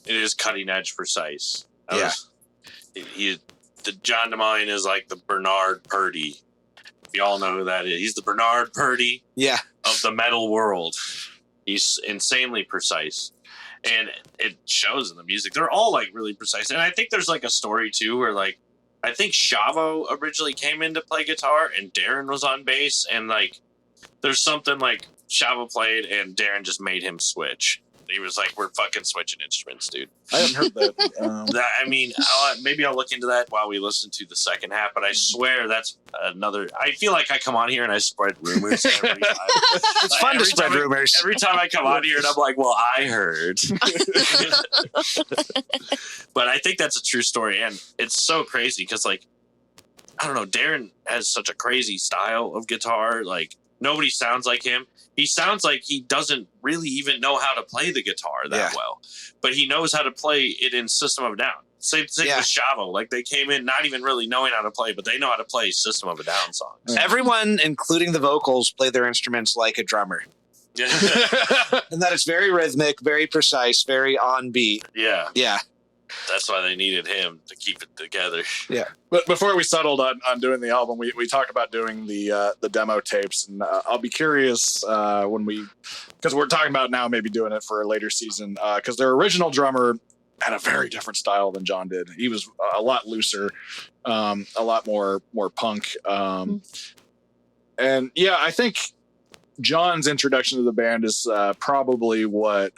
It is cutting edge precise. The John DeMayan is like the Bernard Purdy. If you all know who that is. He's the Bernard Purdy of the metal world. He's insanely precise. And it shows in the music. They're all like really precise. And I think there's like a story too where like I think Shavo originally came in to play guitar and Darren was on bass, and like there's something like Shavo played and Darren just made him switch. He was like, "We're fucking switching instruments, dude." I haven't heard that. I mean, maybe I'll look into that while we listen to the second half. But I swear that's another. I feel like I come on here and I spread rumors every time. It's fun to spread rumors. Every time I come on here and I'm like, "Well, I heard." But I think that's a true story, and it's so crazy because, like, I don't know, Darren has such a crazy style of guitar. Like, nobody sounds like him. He sounds like he doesn't really even know how to play the guitar that well, but he knows how to play it in System of a Down. Same thing with Shavo. Like, they came in not even really knowing how to play, but they know how to play System of a Down songs. Yeah. Everyone, including the vocals, play their instruments like a drummer. And that it's very rhythmic, very precise, very on beat. Yeah. Yeah. That's why they needed him to keep it together. Yeah. But before we settled on doing the album, we talked about doing the demo tapes, and I'll be curious because we're talking about now maybe doing it for a later season, because their original drummer had a very different style than John did. He was a lot looser, a lot more punk. And yeah, I think John's introduction to the band is probably what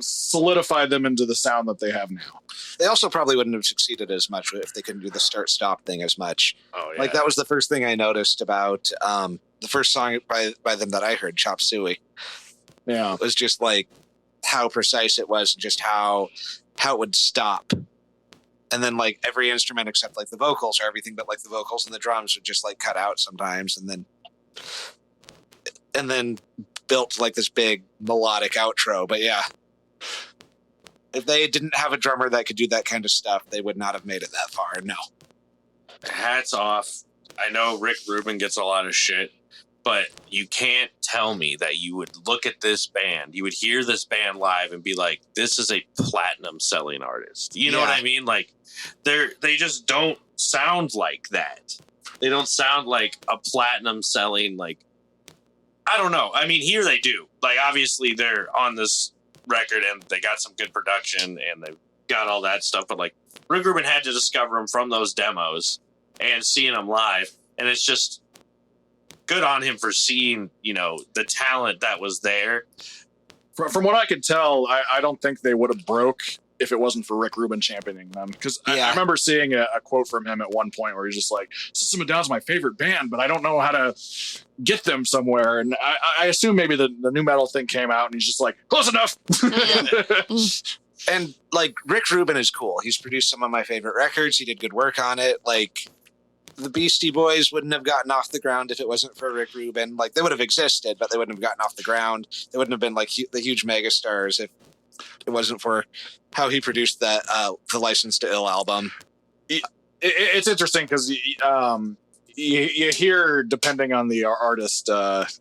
solidified them into the sound that they have now. They also probably wouldn't have succeeded as much if they couldn't do the start-stop thing as much. Oh, yeah. Like, that was the first thing I noticed about the first song by them that I heard, Chop Suey. Yeah. It was just like how precise it was, and just how it would stop. And then like every instrument except like the vocals, or everything but like the vocals and the drums would just like cut out sometimes, and then built like this big melodic outro. But yeah, if they didn't have a drummer that could do that kind of stuff, they would not have made it that far. No. Hats off. I know Rick Rubin gets a lot of shit, but you can't tell me that you would look at this band, you would hear this band live and be like, this is a platinum selling artist. You know what I mean? Like, they just don't sound like that. They don't sound like a platinum selling, like, I don't know. I mean, here they do. Like, obviously they're on this record and they got some good production and they've got all that stuff, but like, Rick Rubin had to discover them from those demos and seeing them live, and it's just good on him for seeing, you know, the talent that was there. From what I could tell, I don't think they would have broke if it wasn't for Rick Rubin championing them. Because I remember seeing a quote from him at one point where he's just like, System of a Down's my favorite band, but I don't know how to get them somewhere. And I assume maybe the new metal thing came out and he's just like, close enough. And like, Rick Rubin is cool. He's produced some of my favorite records. He did good work on it. Like, the Beastie Boys wouldn't have gotten off the ground if it wasn't for Rick Rubin. Like, they would have existed, but they wouldn't have gotten off the ground. They wouldn't have been like the huge megastars if it wasn't for how he produced that the License to Ill album. It's interesting because you hear, depending on the artist,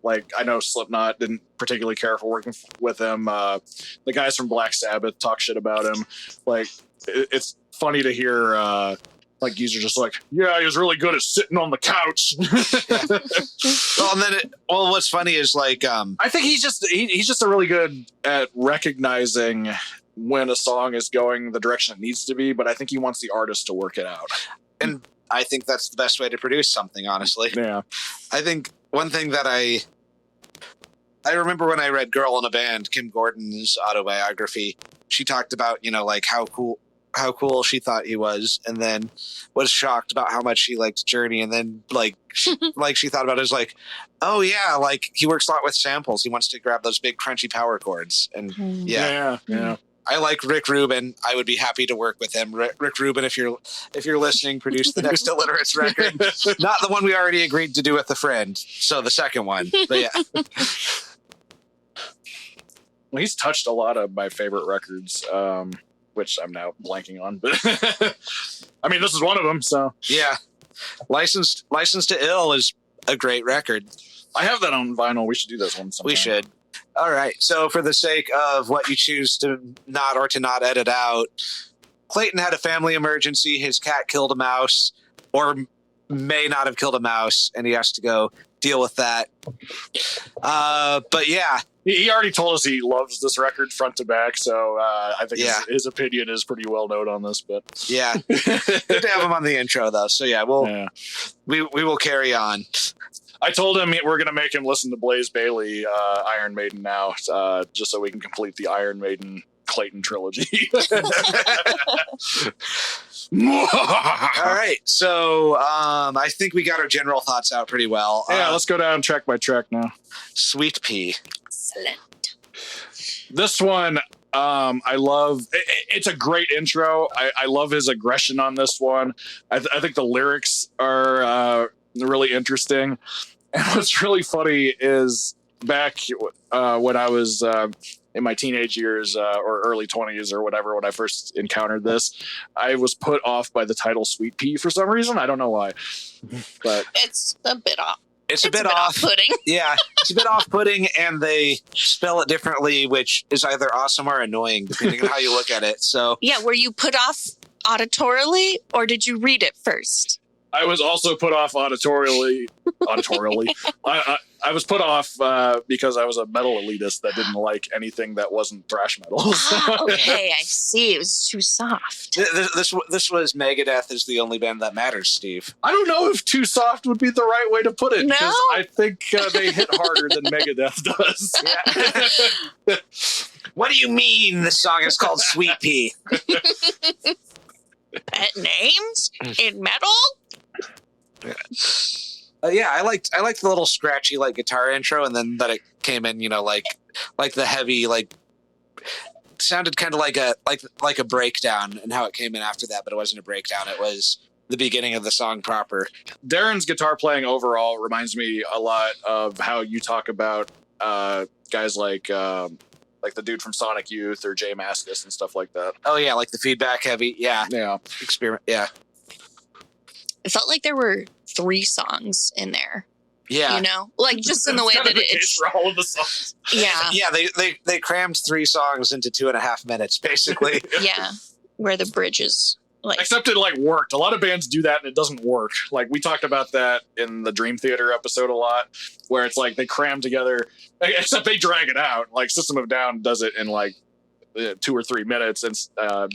like, I know Slipknot didn't particularly care for working with him. The guys from Black Sabbath talk shit about him. Like, it's funny to hear like, geezer just like, yeah, he was really good at sitting on the couch. Well, and then what's funny is like, I think he's just a really good at recognizing when a song is going the direction it needs to be, but I think he wants the artist to work it out. And I think that's the best way to produce something, honestly. Yeah. I think one thing that I remember when I read Girl in a Band, Kim Gordon's autobiography, she talked about, you know, like how cool how cool she thought he was, and then was shocked about how much she liked Journey, and then like she thought about it as like, oh yeah, like he works a lot with samples. He wants to grab those big crunchy power chords, and yeah. I like Rick Rubin. I would be happy to work with him. Rick Rubin, if you're listening, produce the next Alliterates record. Not the one we already agreed to do with a friend. So the second one. But yeah. Well, he's touched a lot of my favorite records, which I'm now blanking on. But I mean, this is one of them. So yeah, License to Ill is a great record. I have that on vinyl. We should do this one sometime. We should. All right. So for the sake of what you choose to not edit out, Clayton had a family emergency. His cat killed a mouse, or may not have killed a mouse, and he has to go deal with that. But yeah. He already told us he loves this record front to back, so I think his opinion is pretty well known on this. But yeah, good to have him on the intro, though. So yeah, we will carry on. I told him we're going to make him listen to Blaze Bayley, Iron Maiden now, just so we can complete the Iron Maiden Clayton trilogy. All right, so I think we got our general thoughts out pretty well. Yeah, let's go down track by track now. Sweet Pea. Excellent. This one, I love. It's a great intro. I love his aggression on this one. I think the lyrics are really interesting. And what's really funny is back when I was in my teenage years or early 20s or whatever, when I first encountered this, I was put off by the title Sweet Pea for some reason. I don't know why, but it's a bit off. It's a bit off-putting. Yeah, it's a bit off-putting, and they spell it differently, which is either awesome or annoying, depending on how you look at it. So yeah, were you put off auditorily, or did you read it first? I was also put off auditorially. I was put off because I was a metal elitist that didn't like anything that wasn't thrash metal. Okay, I see. It was too soft. This was Megadeth is the only band that matters, Steve. I don't know if too soft would be the right way to put it. No? Because I think they hit harder than Megadeth does. Yeah. What do you mean the song is called Sweet Pea? Pet names in metal? Yeah, I liked the little scratchy like guitar intro, and then that it came in, like the heavy sounded kind of like a breakdown, and how it came in after that, but it wasn't a breakdown. It was the beginning of the song proper. Darren's guitar playing overall reminds me a lot of how you talk about guys like the dude from Sonic Youth or Jay Mascis and stuff like that. Oh yeah, like the feedback heavy. Yeah. Experiment. Yeah. It felt like there were 3 songs in there. Yeah. Just in the way that it's for all of the songs. Yeah. Yeah, they crammed 3 songs into 2.5 minutes, basically. Yeah. Where the bridges except it worked. A lot of bands do that and it doesn't work. We talked about that in the Dream Theater episode a lot, where it's they cram together, except they drag it out. System of a Down does it in 2 or 3 minutes, and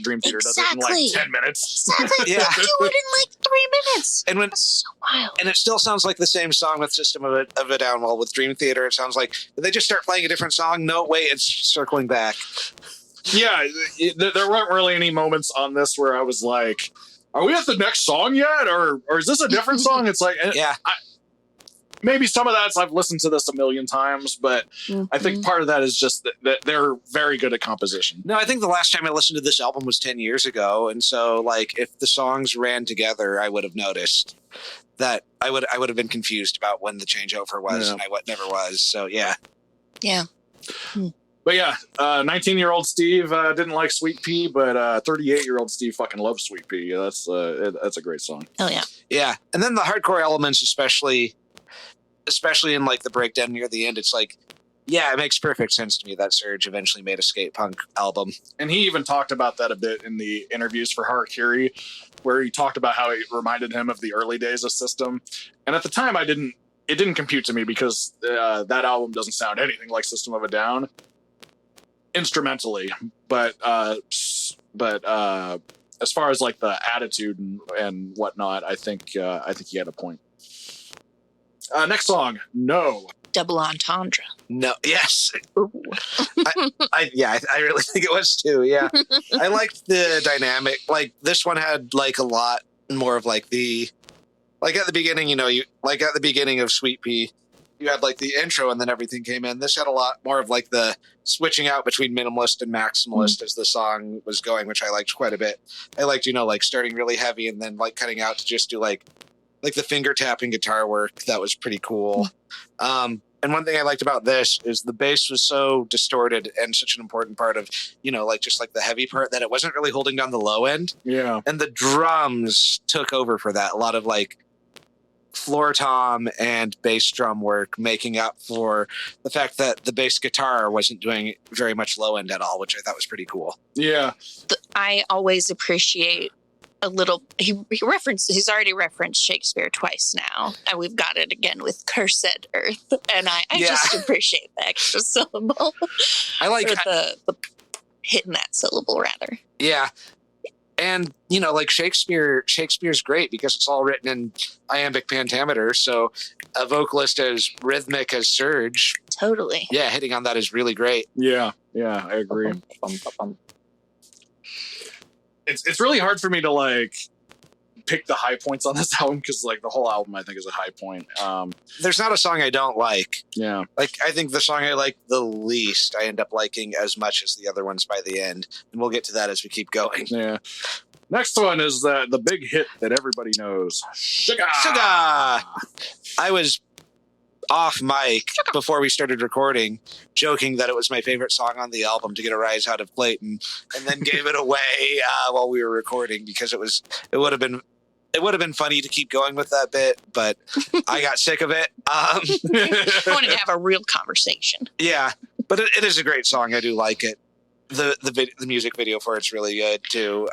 Dream Theater does it in 10 minutes. Exactly. Yeah. Do it in 3 minutes. And that's so wild. And it still sounds like the same song with System of a Down. Well, with Dream Theater, it sounds like, did they just start playing a different song? No, wait, it's circling back. Yeah, there weren't really any moments on this where I was like, are we at the next song yet? Or is this a different song? It's yeah. Maybe some of that's I've listened to this a million times, but I think part of that is just that they're very good at composition. No, I think the last time I listened to this album was 10 years ago. And so if the songs ran together, I would have noticed that I would have been confused about when the changeover was, and I never was. So yeah. Yeah. But yeah, 19-year-old Steve didn't like Sweet Pea, but 38-year-old Steve fucking loves Sweet Pea. That's a great song. Oh yeah. Yeah. And then the hardcore elements, especially in the breakdown near the end, it's it makes perfect sense to me that Serge eventually made a skate punk album. And he even talked about that a bit in the interviews for Harakiri, where he talked about how it reminded him of the early days of System. And at the time, it didn't compute to me because that album doesn't sound anything like System of a Down instrumentally, but as far as the attitude and whatnot, I think he had a point. Next song, No. Double entendre. No, yes. Ooh. I really think it was too. Yeah. I liked the dynamic. Like this one had like a lot more of like the, like at the beginning, you know, you like at the beginning of Sweet Pea, you had like the intro and then everything came in. This had a lot more of like the switching out between minimalist and maximalist as the song was going, which I liked quite a bit. I liked, you know, like starting really heavy and then like cutting out to just do like the finger tapping guitar work. That was pretty cool. And one thing I liked about this is the bass was so distorted and such an important part of, you know, like just like the heavy part that it wasn't really holding down the low end. Yeah. And the drums took over for that. A lot of like floor tom and bass drum work making up for the fact that the bass guitar wasn't doing very much low end at all, which I thought was pretty cool. Yeah. I always appreciate a little. He's already referenced Shakespeare twice now, and we've got it again with Cursed Earth, and I just appreciate the extra syllable. I like the hitting that syllable rather. Yeah. And, you know, like Shakespeare's great because it's all written in iambic pentameter. So a vocalist as rhythmic as Serge. Totally. Yeah, hitting on that is really great. Yeah. Yeah, I agree. It's really hard for me to like pick the high points on this album because like the whole album I think is a high point. There's not a song I don't like. Yeah. Like I think the song I like the least I end up liking as much as the other ones by the end. And we'll get to that as we keep going. Yeah. Next one is the big hit that everybody knows. Sugar! I was off mic before we started recording, joking that it was my favorite song on the album to get a rise out of Clayton, and then gave it away while we were recording because it would have been funny to keep going with that bit, but I got sick of it. I wanted to have a real conversation. Yeah, but it is a great song. I do like it. The music video for it's really good too.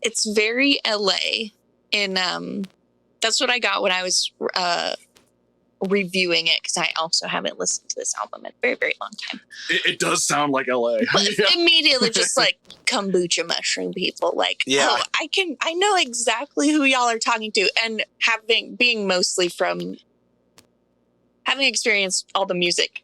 It's very LA, and that's what I got when I was reviewing it because I also haven't listened to this album in a very, very long time. It does sound like LA. But immediately just like kombucha mushroom people, like, yeah. I know exactly who y'all are talking to, and being mostly from having experienced all the music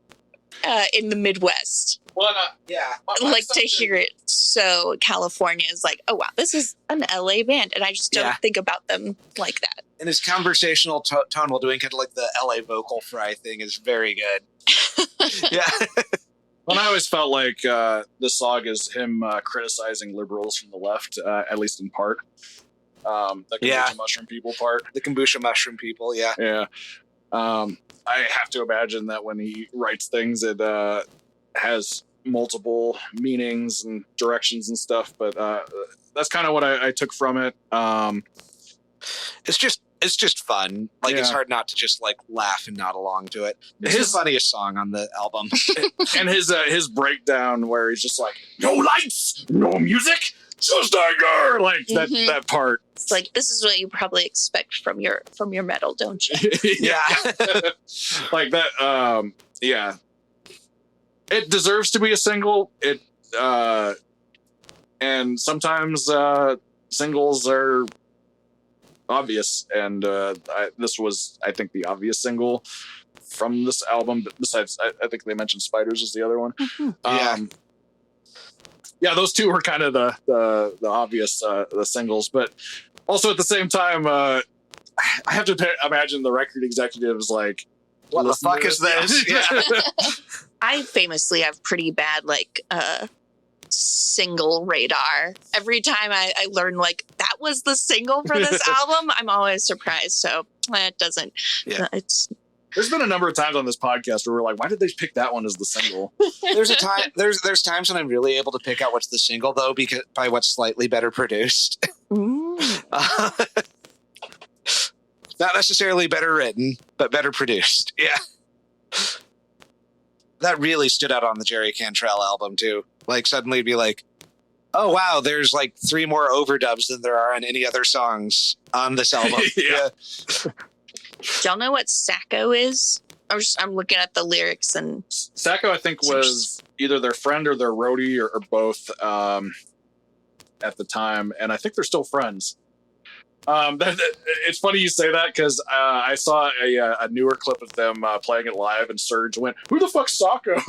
in the Midwest. Well, Yeah. Like to hear it. So California is like, oh wow, this is an LA band, and I just don't think about them like that. And his conversational tone while doing kind of like the LA vocal fry thing is very good. Yeah. Well, I always felt like this song is him criticizing liberals from the left, at least in part. The kombucha mushroom people part. The kombucha mushroom people, yeah. Yeah. I have to imagine that when he writes things, it has multiple meanings and directions and stuff, but that's kind of what I took from it. It's just fun. Like it's hard not to just like laugh and nod along to it. It's the funniest song on the album. And his breakdown where he's just like, no lights, no music, just anger. Like that part. It's like, this is what you probably expect from your metal, don't you? Yeah. Like that. Yeah. It deserves to be a single. And sometimes singles are obvious, and this was, I think, the obvious single from this album. But besides, I think they mentioned Spiders as the other one. Yeah, those two were kind of the obvious the singles, but also at the same time, I have to imagine the record executives like, what the fuck is this? Yeah. I famously have pretty bad like single radar. Every time I learn like that was the single for this album, I'm always surprised. So it doesn't. Yeah. There's been a number of times on this podcast where we're like, why did they pick that one as the single? There's times when I'm really able to pick out what's the single though, because by what's slightly better produced. Not necessarily better written, but better produced. Yeah. That really stood out on the Jerry Cantrell album too. Like suddenly it'd be like, oh wow, there's like 3 more overdubs than there are on any other songs on this album. Yeah. Do y'all know what Sacco is? I'm looking at the lyrics, and Sacco I think was either their friend or their roadie or both at the time, and I think they're still friends. It's funny you say that because I saw a newer clip of them playing it live, and Serge went, "Who the fuck's Socko?"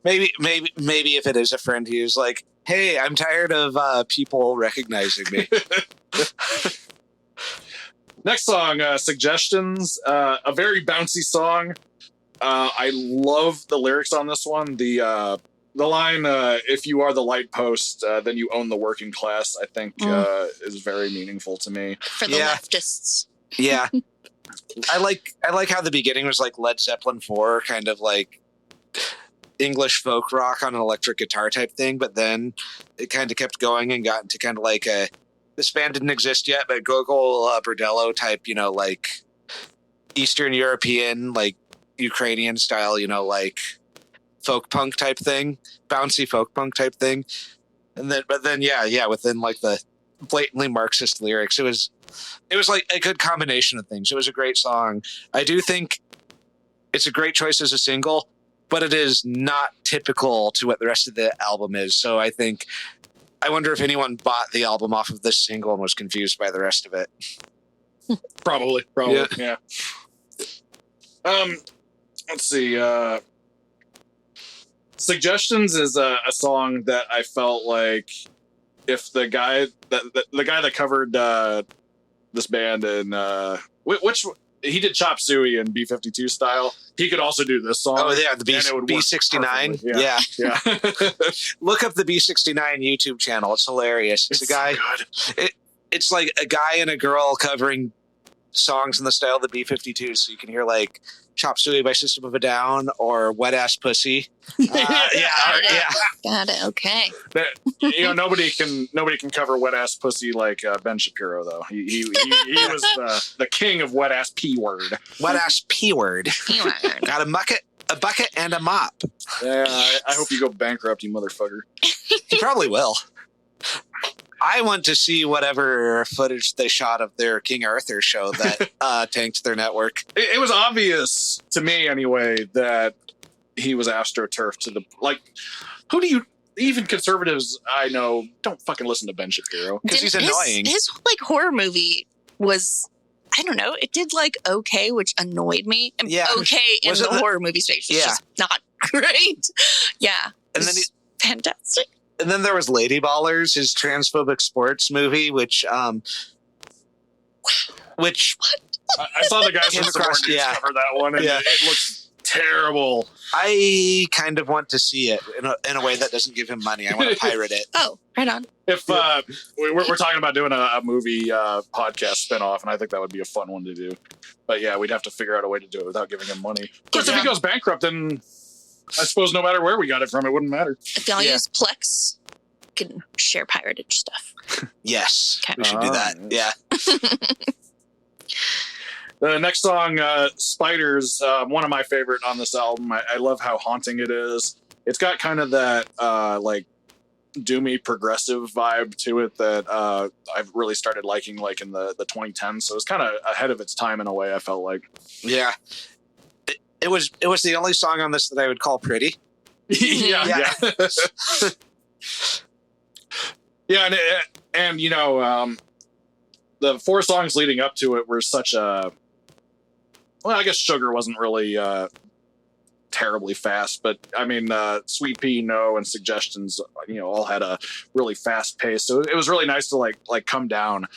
Maybe if it is a friend who's like, "Hey, I'm tired of people recognizing me." Next song, Suggestions. A very bouncy song. I love the lyrics on this one. The line, "If you are the light post, then you own the working class," I think is very meaningful to me. For the leftists. Yeah. I like how the beginning was like Led Zeppelin 4, kind of like English folk rock on an electric guitar type thing, but then it kind of kept going and got into kind of like this band didn't exist yet, but Gogol Bordello type, like Eastern European, like Ukrainian style, like folk punk type thing, bouncy folk punk type thing. And then, within like the blatantly Marxist lyrics, it was like a good combination of things. It was a great song. I do think it's a great choice as a single, but it is not typical to what the rest of the album is. So I wonder if anyone bought the album off of this single and was confused by the rest of it. Probably, yeah. Let's see. Suggestions is a song that I felt like if the guy that covered this band and which he did Chop Suey and B-52 style, he could also do this song. Oh yeah, the B69. Yeah. Look up the B69 YouTube channel. It's hilarious. It's a guy. So it's like a guy and a girl covering songs in the style of the B-52, so you can hear like Chop Suey by System of a Down or Wet Ass Pussy. Got it. Okay. But, nobody can cover Wet Ass Pussy like Ben Shapiro, though. He was the king of Wet Ass P word. Wet Ass P word. Got a bucket and a mop. Yeah, I hope you go bankrupt, you motherfucker. He probably will. I want to see whatever footage they shot of their King Arthur show that tanked their network. It was obvious to me, anyway, that he was AstroTurf to the who do you even conservatives I know don't fucking listen to Ben Shapiro because he's annoying. His horror movie was, I don't know, it did okay, which annoyed me. Okay in the horror movie space, it's just not great. Yeah, and then fantastic. And then there was Lady Ballers, his transphobic sports movie, which I saw the guys from Scorn cover that one, and it looks terrible. I kind of want to see it in a way that doesn't give him money. I want to pirate it. Oh, right on. If we're talking about doing a movie podcast spinoff, and I think that would be a fun one to do. But yeah, we'd have to figure out a way to do it without giving him money. Of course, if he goes bankrupt, then I suppose no matter where we got it from, it wouldn't matter. If y'all use Plex, you can share pirated stuff. Yes, we should do that. Yeah. The next song, Spiders, one of my favorite on this album. I love how haunting it is. It's got kind of that doomy progressive vibe to it that I've really started liking in the 2010s. So it's kind of ahead of its time in a way, I felt like. Yeah. It was the only song on this that I would call pretty. Yeah. Yeah, and the 4 songs leading up to it were such a. Well, I guess Sugar wasn't really terribly fast, but I mean, Sweet Pea, No, and Suggestions, all had a really fast pace. So it was really nice to like come down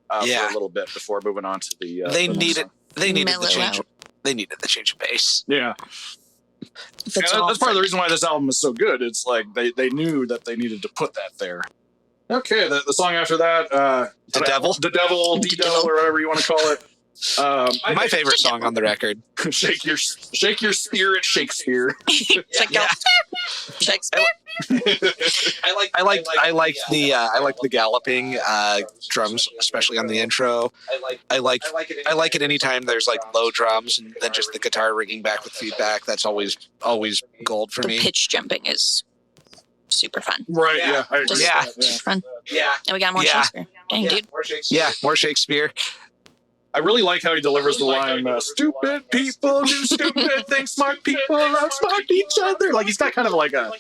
for a little bit before moving on to the. They needed the change. They needed the change of pace. Yeah. That's part of the reason why this album is so good. It's like they knew that they needed to put that there. Okay, the song after that, The Devil, D-Devil, or whatever you want to call it. My favorite song on the record. Shake your spirit, Shakespeare. Shakespeare. I like the galloping drums, especially on the intro. I like it anytime there's low drums and then just the guitar ringing back with feedback. That's always gold for me. The pitch jumping is super fun. Right? Yeah. I agree. Super fun. Yeah. And we got more Shakespeare. Dang, dude. More Shakespeare. I really like how he delivers the line, stupid people do stupid things, smart people outsmart each other. He's got kind of like a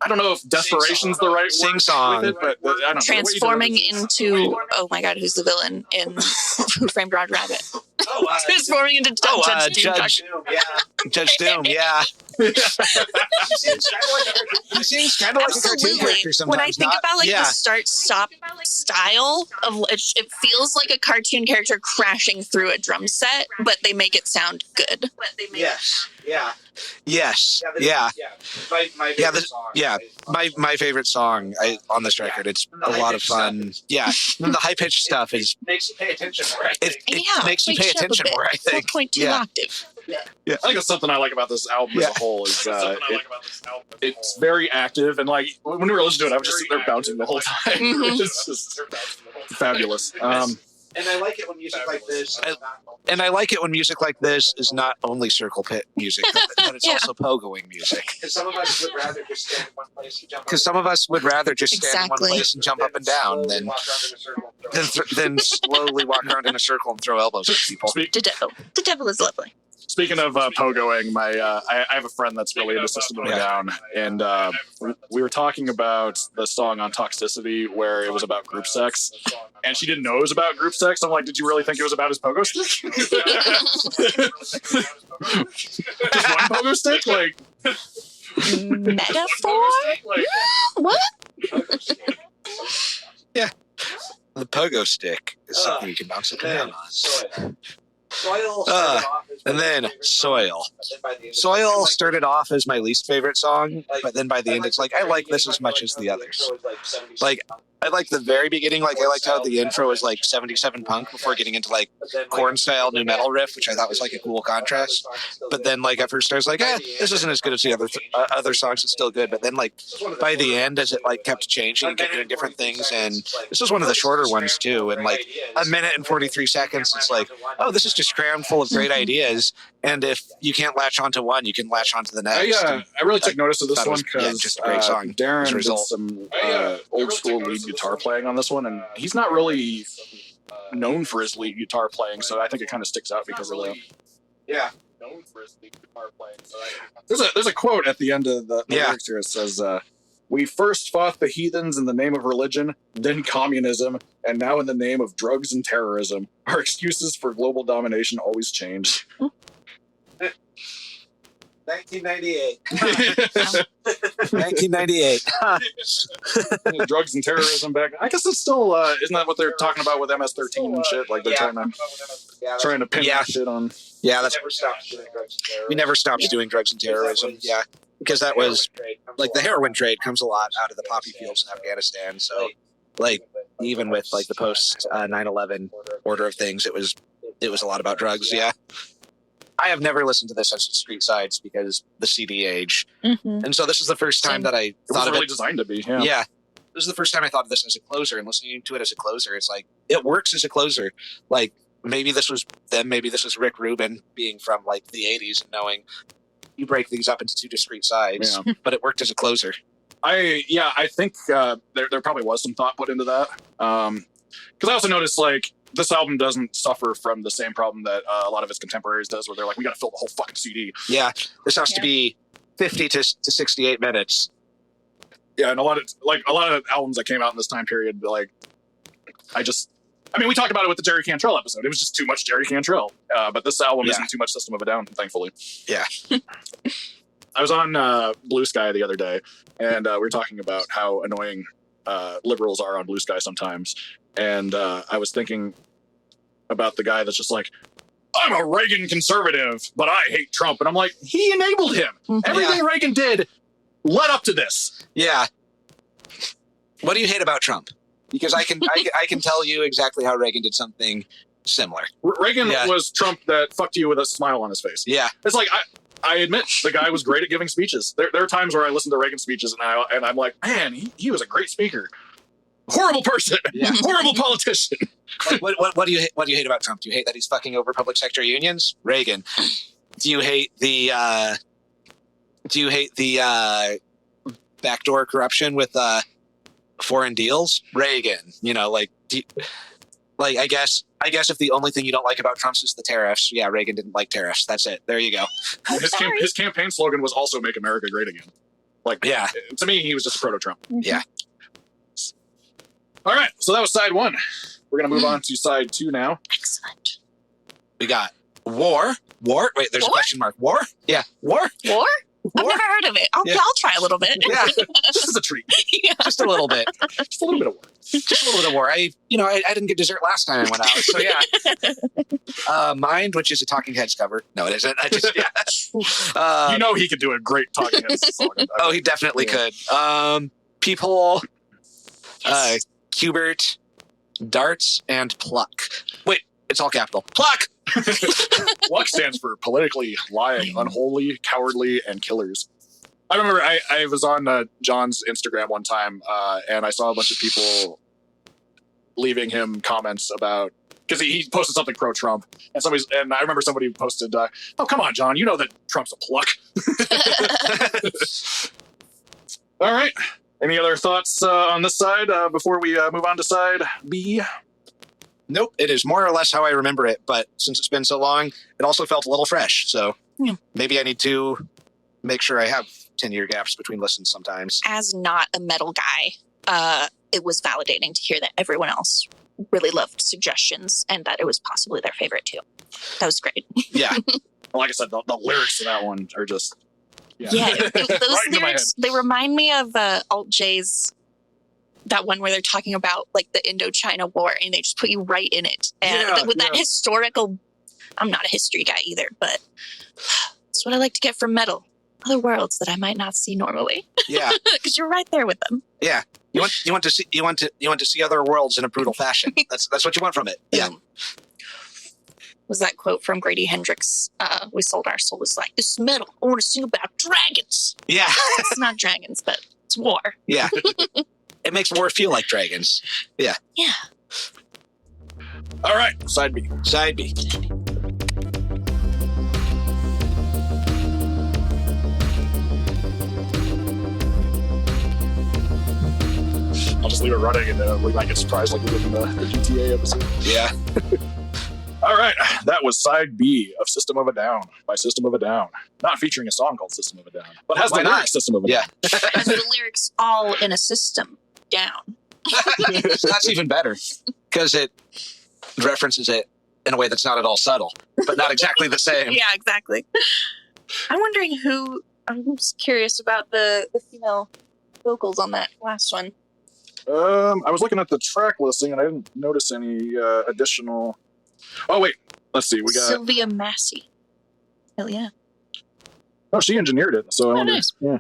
I don't know if desperation's the right Sing word song. with it, but I don't know. Transforming into, oh my god, who's the villain in Who Framed Roger Rabbit? Transforming into Judge Doom. Judge Doom, yeah. He seems kind of like a cartoon character sometimes. When I think about the start-stop style of it feels like a cartoon character crashing through a drum set, but they make it sound good. Yes. My favorite song on this record. It's a lot of fun. Yeah, the high pitched stuff makes you pay attention more. It makes you pay attention more. I think 4.2 octave. Yeah, I think that's something I like about this album as a whole. Is it's very active, and like when we were listening to it, I was just sitting there bouncing the whole time. It's just fabulous. And I like it when music like this. And I like it when music like this is not only circle pit music, but it's also pogoing music. Because some of us would rather just stand in one place and jump. Because some of us would rather just stand in one place and jump up and down than slowly walk around in a circle and throw elbows at people. The devil is lovely. Speaking of pogoing, I have a friend that's really into System of a Down, and we were talking about the song on Toxicity where it was about group sex, and she didn't know it was about group sex. I'm like, did you really think it was about his pogo stick? Just one pogo stick? Like metaphor? What? Yeah. The pogo stick is something you can bounce up and down on. And then Soil. Soil started off as my least favorite song, but then by the end it's like, I like this as much as the others. Like, I like the very beginning, like I liked how the intro was like 77 punk before getting into like Korn style new metal riff, which I thought was like a cool contrast. But then like at first I was like, this isn't as good as the other songs. It's still good. But then like by the end, as it like kept changing and kept doing different things, and this was one of the shorter ones too. And like a minute and 43 seconds, it's like, oh, this is just crammed full of great ideas. And if you can't latch onto one, you can latch onto the next. I really took notice of this one because just a great song. Darren did some old school lead guitar playing on this one, and he's not really known for his lead guitar playing, so I think it kind of sticks out because of that. Yeah. Known for his lead guitar playing. So there's a quote at the end of the lyrics here. It says, "We first fought the heathens in the name of religion, then communism, and now in the name of drugs and terrorism. Our excuses for global domination always change." 1998. 1998. Drugs and terrorism back. I guess it's still isn't that what they're talking about with MS-13 and shit? Like they're trying to pin that shit on. Yeah, we never stopped doing drugs and terrorism. Yeah, because that was like the heroin trade comes a lot out of the poppy fields in Afghanistan. So like even with like the post 9/11 order of things, it was a lot about drugs. Yeah. I have never listened to this as Street Sides because the CD age. Mm-hmm. And so this is the first time that I thought of it. It was really designed to be, yeah. This is the first time I thought of this as a closer, and listening to it as a closer, it's like, it works as a closer. Like, maybe this was them, maybe this was Rick Rubin being from, like, the 80s and knowing you break things up into two discrete sides, but it worked as a closer. I think there probably was some thought put into that. Because I also noticed, like, this album doesn't suffer from the same problem that a lot of its contemporaries does, where they're like, we got to fill the whole fucking CD. Yeah, this has to be 50 to 68 minutes. Yeah, and a lot of albums that came out in this time period, like, we talked about it with the Jerry Cantrell episode. It was just too much Jerry Cantrell. But this album isn't too much System of a Down, thankfully. Yeah. I was on Bluesky the other day, and we were talking about how annoying liberals are on Bluesky sometimes. And I was thinking about the guy that's just like, I'm a Reagan conservative, but I hate Trump. And I'm like, he enabled him. Everything Reagan did led up to this. Yeah. What do you hate about Trump? Because I can tell you exactly how Reagan did something similar. Reagan was Trump that fucked you with a smile on his face. Yeah. It's like, I admit the guy was great at giving speeches. There are times where I listen to Reagan speeches and I'm like, man, he was a great speaker. Horrible person. Yeah. Horrible politician. Like, what do you hate about Trump? Do you hate that he's fucking over public sector unions? Reagan. Do you hate the backdoor corruption with foreign deals? Reagan. You know, I guess if the only thing you don't like about Trump is the tariffs, Reagan didn't like tariffs. That's it. There you go. His campaign slogan was also "Make America Great Again." Like, Yeah. to me, he was just a proto-Trump. Yeah. All right, so that was side 1. We're going to move on to side 2 now. Excellent. We got war. War? Wait, there's a War? question mark. War? Yeah. War? War? I've War? never heard of it. Yeah. I'll try a little bit. Yeah. This is a treat. Yeah. Just a little bit. Just a little bit of work. Just a little bit of war. I didn't get dessert last time I went out. So, yeah. Mind, which is a Talking Heads cover. No, it isn't. I just, yeah. You know he could do a great Talking Heads song. Oh, he definitely could. People, Hubert, Darts, and Pluck. Wait, it's all capital. Pluck! Pluck stands for politically lying, unholy, cowardly, and killers. I remember I was on John's Instagram one time, and I saw a bunch of people leaving him comments about, because he posted something pro-Trump, and I remember somebody posted, "Oh, come on, John, you know that Trump's a pluck." All right. Any other thoughts on this side before we move on to side B? Nope, it is more or less how I remember it, but since it's been so long, it also felt a little fresh. So maybe I need to make sure I have 10-year gaps between listens sometimes. As not a metal guy, it was validating to hear that everyone else really loved Suggestions and that it was possibly their favorite too. That was great. Yeah. Like I said, the lyrics to that one are just... Yeah, those Right into my lyrics, they remind me of Alt J's, that one where they're talking about like the Indochina War and they just put you right in it. And with that historical, I'm not a history guy either, but that's what I like to get from metal. Other worlds that I might not see normally. Yeah. Because you're right there with them. Yeah. You want to see other worlds in a brutal fashion. That's what you want from it. Yeah. Was that quote from Grady Hendrix? We sold our soul. Was like, this is metal. I want to sing about dragons. Yeah. It's not dragons, but it's war. Yeah. It makes war feel like dragons. Yeah. Yeah. All right. Side B. Side B. I'll just leave it running and we might get surprised like we did in the GTA episode. Yeah. All right, that was side B of System of a Down by System of a Down. Not featuring a song called System of a Down, but has the lyrics System of a Down. Has the lyrics all in a system down. That's even better because it references it in a way that's not at all subtle, but not exactly the same. Yeah, exactly. I'm wondering I'm just curious about the female vocals on that last one. I was looking at the track listing and I didn't notice any additional... Oh, wait. Let's see. We got Sylvia Massey. Hell yeah. Oh, she engineered it. So nice. Yeah.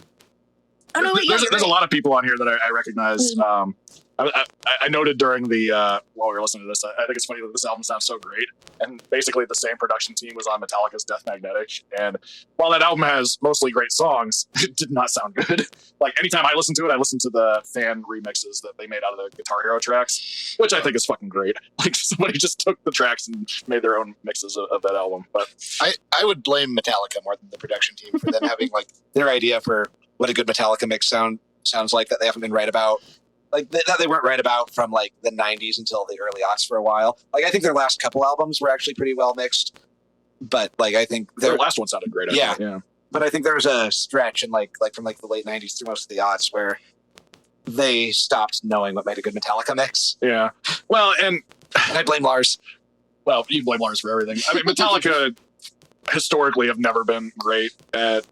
Oh, no, There's a lot of people on here that I recognize. I noted during the while we were listening to this, I think it's funny that this album sounds so great. And basically the same production team was on Metallica's Death Magnetic. And while that album has mostly great songs, it did not sound good. Like anytime I listen to it, I listen to the fan remixes that they made out of the Guitar Hero tracks, which I think is fucking great. Like somebody just took the tracks and made their own mixes of that album. But I would blame Metallica more than the production team for them having like their idea for what a good Metallica mix sounds like that they haven't been right about. Like that they weren't right about from like the 90s until the early aughts for a while. Like I think their last couple albums were actually pretty well mixed, but like I think their last one sounded great. Yeah. But I think there was a stretch in like from like the late 90s through most of the aughts where they stopped knowing what made a good Metallica mix. Yeah. Well, and I blame Lars. Well, you blame Lars for everything. I mean, Metallica historically have never been great at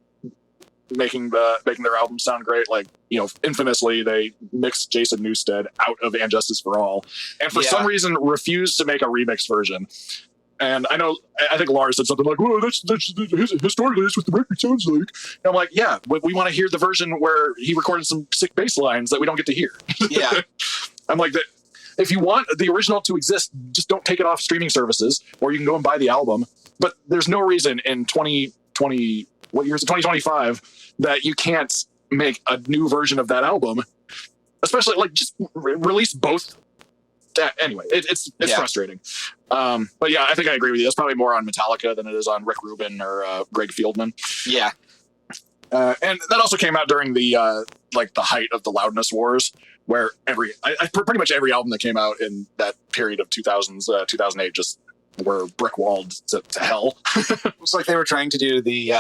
making their albums sound great. Like, you know, infamously they mixed Jason Newsted out of And Justice for All and for some reason refused to make a remix version. And I think Lars said something like, well, that's historically that's what the record sounds like. And I'm like, yeah, we want to hear the version where he recorded some sick bass lines that we don't get to hear. Yeah. I'm like, if you want the original to exist, just don't take it off streaming services, or you can go and buy the album. But there's no reason in 2020, what year is it? 2025, that you can't make a new version of that album, especially like just release both. Anyway, it's frustrating. But yeah, I think I agree with you. That's probably more on Metallica than it is on Rick Rubin or Greg Fieldman. Yeah. And that also came out during the like the height of the loudness wars, where pretty much every album that came out in that period of 2000s, 2008 just were brick walled to hell. It's like they were trying to do the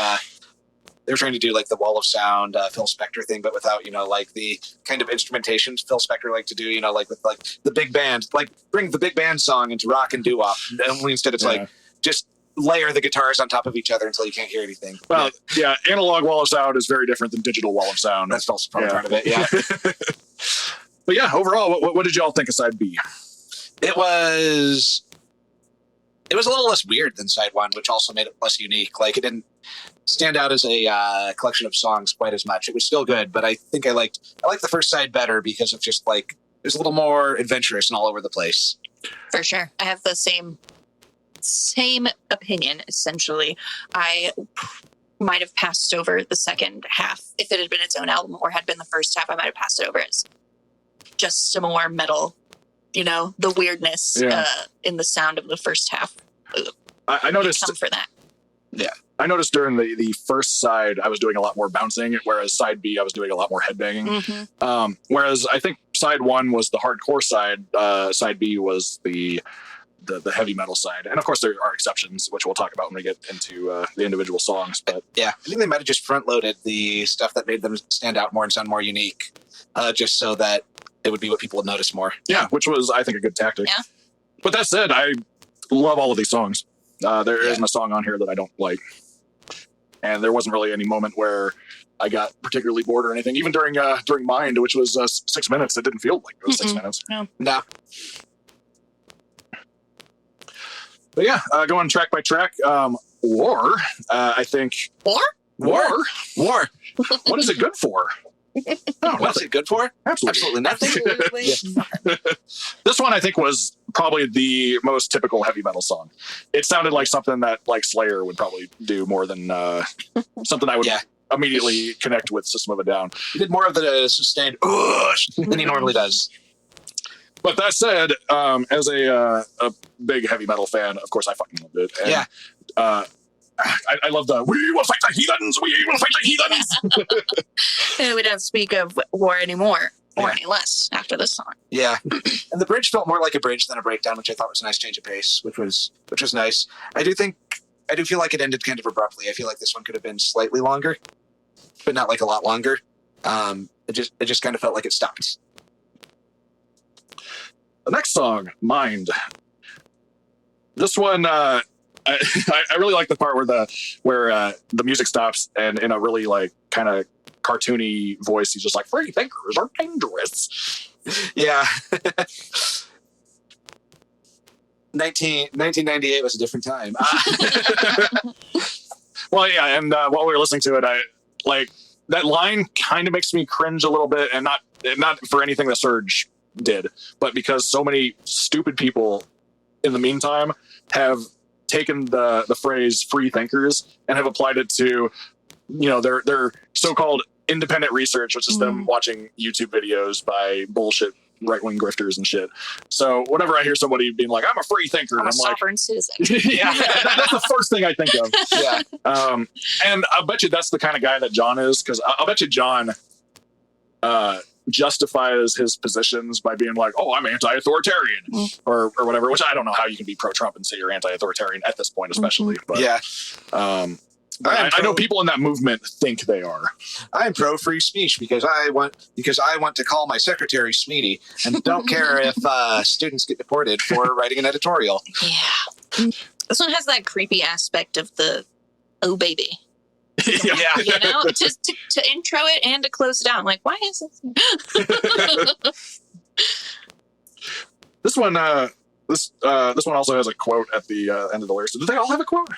they were trying to do like the wall of sound Phil Spector thing, but without, like the kind of instrumentations Phil Spector liked to do, like with like the big band, like bring the big band song into rock and doo-wop. Only instead it's like just layer the guitars on top of each other until you can't hear anything. Well, analog wall of sound is very different than digital wall of sound. That's also probably part of it, yeah. But yeah, overall, what did y'all think of side B? It was a little less weird than side one, which also made it less unique. Like, it didn't stand out as a collection of songs quite as much. It was still good, but I think I liked the first side better because of just like it was a little more adventurous and all over the place. For sure. I have the same opinion, essentially. I might have passed over the second half. If it had been its own album or had been the first half, I might have passed it over as just some more metal, the weirdness in the sound of the first half. I noticed for that. Yeah. I noticed during the first side, I was doing a lot more bouncing, whereas side B, I was doing a lot more headbanging. Mm-hmm. Whereas I think side one was the hardcore side, side B was the heavy metal side. And of course, there are exceptions, which we'll talk about when we get into the individual songs. But yeah, I think they might have just front-loaded the stuff that made them stand out more and sound more unique, just so that it would be what people would notice more. Yeah, which was, I think, a good tactic. Yeah. But that said, I love all of these songs. There isn't a song on here that I don't like. And there wasn't really any moment where I got particularly bored or anything. Even during Mind, which was 6 minutes, it didn't feel like it was 6 minutes. No. But yeah, going track by track, War, I think... War? What is it good for? What's it good for? Absolutely nothing. This one, I think, was probably the most typical heavy metal song. It sounded like something that like Slayer would probably do more than something I would immediately connect with System of a Down. He did more of the sustained than he normally does. But that said, as a big heavy metal fan, of course, I fucking loved it. And, I love the "We will fight the heathens! We will fight the heathens!" We don't speak of war anymore, or any less after this song. Yeah, and the bridge felt more like a bridge than a breakdown, which I thought was a nice change of pace, which was nice. I do feel like it ended kind of abruptly. I feel like this one could have been slightly longer, but not like a lot longer. It just kind of felt like it stopped. The next song, Mind. This one, I really like the part where the music stops and in a really like kind of cartoony voice, he's just like, "Free thinkers are dangerous." Yeah. 1998 was a different time. Well, yeah, and while we were listening to it, I like that line kind of makes me cringe a little bit, and not for anything that Surge did, but because so many stupid people in the meantime have taken the phrase "free thinkers" and have applied it to, their so-called independent research, which is them watching YouTube videos by bullshit right-wing grifters and shit. So whenever I hear somebody being like, "I'm a free thinker," I'm a like, sovereign citizen. yeah, that's the first thing I think of. Yeah. And I'll bet you that's the kind of guy that John is, because I'll bet you John justifies his positions by being like, "Oh, I'm anti-authoritarian," or whatever, which I don't know how you can be pro-Trump and say you're anti-authoritarian at this point, especially. But I know people in that movement think they are. I'm pro free speech because I want to call my secretary Smeety and don't care if students get deported for writing an editorial. Yeah. This one has that creepy aspect of the "oh baby." Yeah. Just to intro it and to close it down. Like, why is this? This one also has a quote at the end of the lyrics. Do they all have a quote?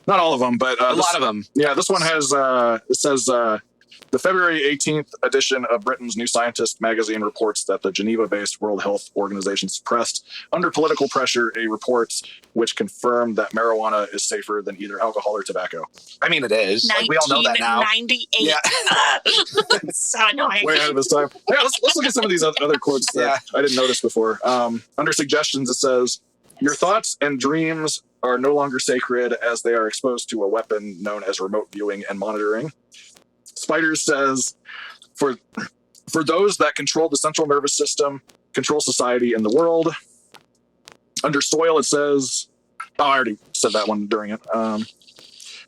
Not all of them, but a lot of them. Yeah, this one has it says the February 18th edition of Britain's New Scientist magazine reports that the Geneva-based World Health Organization suppressed, under political pressure, a report which confirmed that marijuana is safer than either alcohol or tobacco. I mean, it is. Like, we all know that now. 1998. Yeah. So annoying. Way ahead of his time. Yeah, let's look at some of these other quotes that I didn't notice before. Under suggestions, it says, "Your thoughts and dreams are no longer sacred as they are exposed to a weapon known as remote viewing and monitoring." Spiders says, for those that control the central nervous system, control society and the world. Under Soil, it says, I already said that one during it.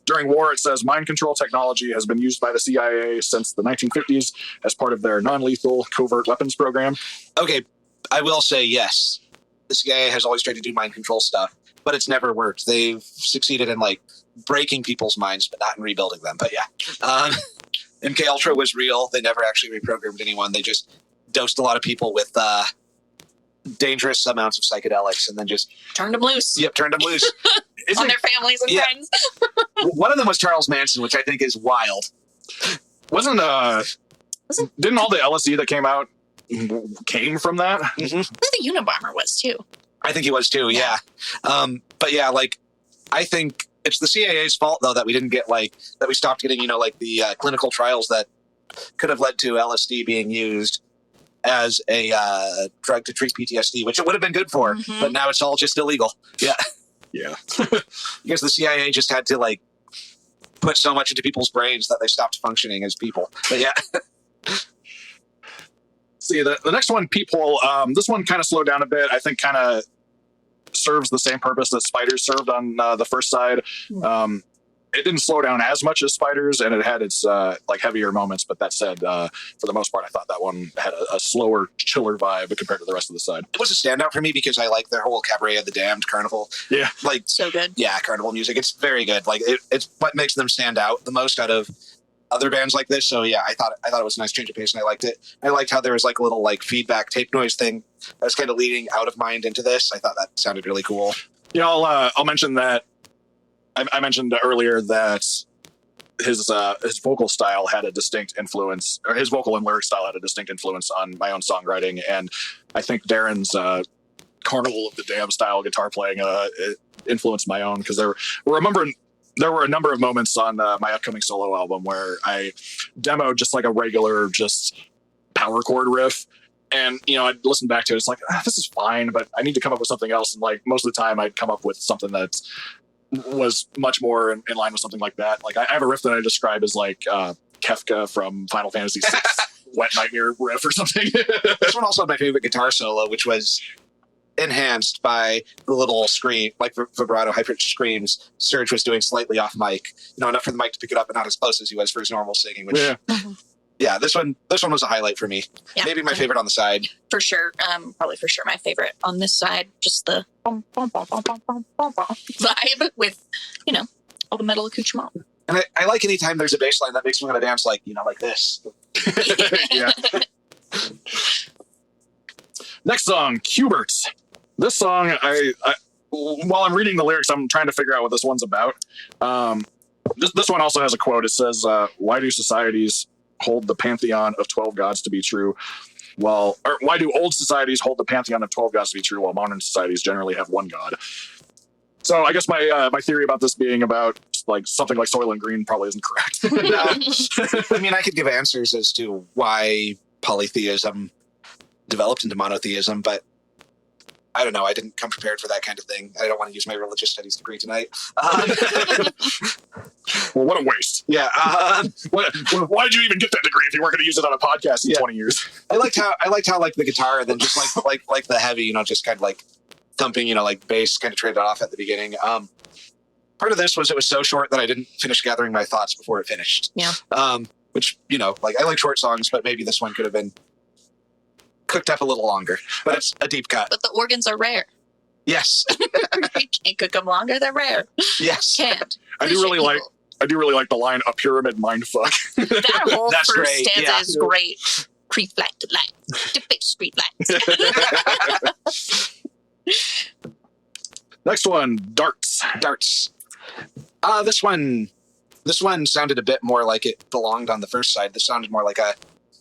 During war, it says mind control technology has been used by the CIA since the 1950s as part of their non-lethal covert weapons program. Okay, I will say yes. The CIA has always tried to do mind control stuff, but it's never worked. They've succeeded in like breaking people's minds, but not in rebuilding them. But yeah, MK Ultra was real. They never actually reprogrammed anyone. They just dosed a lot of people with dangerous amounts of psychedelics and then just Turned them loose turned them loose on their families and friends. One of them was Charles Manson, which I think is wild. Didn't all the LSD that came out came from that? Mm-hmm. I think the Unabomber was too. I think he was too. Yeah. But yeah, like I think it's the CIA's fault though that we didn't get that we stopped getting like the clinical trials that could have led to LSD being used as a drug to treat PTSD, which it would have been good for, but now it's all just illegal. Yeah. Yeah. Because the CIA just had to put so much into people's brains that they stopped functioning as people. But yeah. See, the next one, Peephole, this one kind of slowed down a bit. I think kind of serves the same purpose that Spiders served on the first side. It didn't slow down as much as Spiders, and it had its heavier moments. But that said, for the most part, I thought that one had a slower, chiller vibe compared to the rest of the side. It was a standout for me because I like their whole Cabaret of the Damned carnival. Yeah, so good. Yeah, carnival music. It's very good. It's what makes them stand out the most out of other bands like this. So yeah, I thought it was a nice change of pace, and I liked it. I liked how there was a little feedback tape noise thing that was kind of leading Out of Mind into this. I thought that sounded really cool. Yeah, I'll mention that. I mentioned earlier that his vocal style had a distinct influence, or his vocal and lyric style had a distinct influence on my own songwriting, and I think Darren's Carnival of the Damned style guitar playing influenced my own, because there were a number of moments on my upcoming solo album where I demoed just a regular power chord riff. And, I'd listen back to it. It's this is fine, but I need to come up with something else. And most of the time I'd come up with something that was much more in line with something like that. I have a riff that I describe as Kefka from Final Fantasy VI Wet Nightmare riff or something. This one also had my favorite guitar solo, which was enhanced by the little scream, vibrato, high-pitched screams Serge was doing slightly off mic. Enough for the mic to pick it up, but not as close as he was for his normal singing, which... Yeah. Yeah, this one was a highlight for me. Yeah, maybe my favorite on the side. For sure. Probably for sure my favorite on this side. Just the vibe with, all the metal accoutrement. And I like any time there's a bass line that makes me want to dance like this. Yeah. Next song, Huberts. This song, I while I'm reading the lyrics, I'm trying to figure out what this one's about. This one also has a quote. It says, why do societies hold the pantheon of 12 gods to be true? Or why do old societies hold the pantheon of 12 gods to be true while modern societies generally have one god? So I guess my theory about this being about something like Soylent Green probably isn't correct. I mean, I could give answers as to why polytheism developed into monotheism, but I don't know. I didn't come prepared for that kind of thing. I don't want to use my religious studies degree tonight. Well, what a waste. Yeah. Why did you even get that degree if you weren't going to use it on a podcast in 20 years? I liked how the guitar, and then just like the heavy, just kind of thumping, bass kind of traded off at the beginning. Part of this was it was so short that I didn't finish gathering my thoughts before it finished. Yeah. Which, I like short songs, but maybe this one could have been cooked up a little longer, but it's a deep cut. But the organs are rare. Yes. You can't cook them longer. They're rare. Yes. Can't. I do really like the line, a pyramid mindfuck. That whole That's first great. stanza is great. Pre-flight to light. To fix street lights. Next one, Darts. This one sounded a bit more like it belonged on the first side. This sounded more like a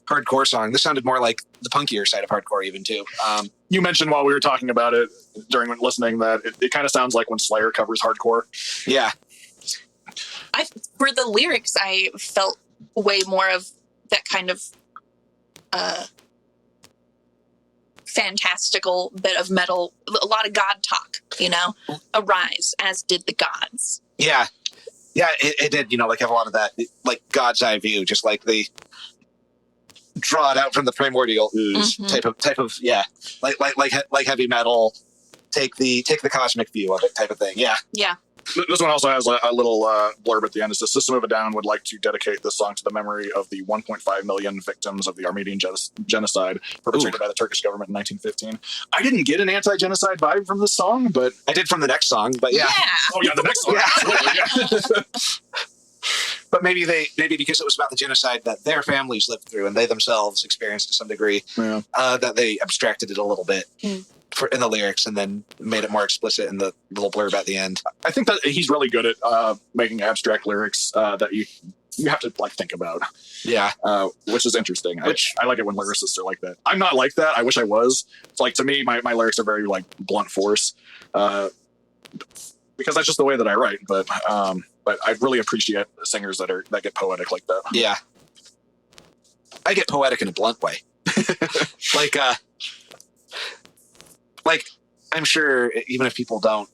hardcore song. This sounded more like the punkier side of hardcore even too. You mentioned while we were talking about it during listening that it kind of sounds like when Slayer covers hardcore. Yeah. For the lyrics, I felt way more of that kind of fantastical bit of metal, a lot of God talk, arise as did the gods. Yeah. Yeah, it did, have a lot of that, God's eye view, just they draw it out from the primordial ooze type of yeah, like heavy metal, take the cosmic view of it type of thing. Yeah. Yeah. This one also has a little blurb at the end. It says, System of a Down would like to dedicate this song to the memory of the 1.5 million victims of the Armenian genocide perpetrated by the Turkish government in 1915. I didn't get an anti-genocide vibe from this song, but... I did from the next song, but yeah. Oh, yeah, the next song. Yeah. But maybe because it was about the genocide that their families lived through and they themselves experienced to some degree, that they abstracted it a little bit in the lyrics and then made it more explicit in the little blurb at the end. I think that he's really good at making abstract lyrics that you have to like think about. Yeah. Which is interesting. I like it when lyricists are like that. I'm not like that. I wish I was. It's like, to me, my lyrics are very like blunt force. Because that's just the way that I write. But I really appreciate singers that get poetic like that. Yeah. I get poetic in a blunt way. Like I'm sure even if people don't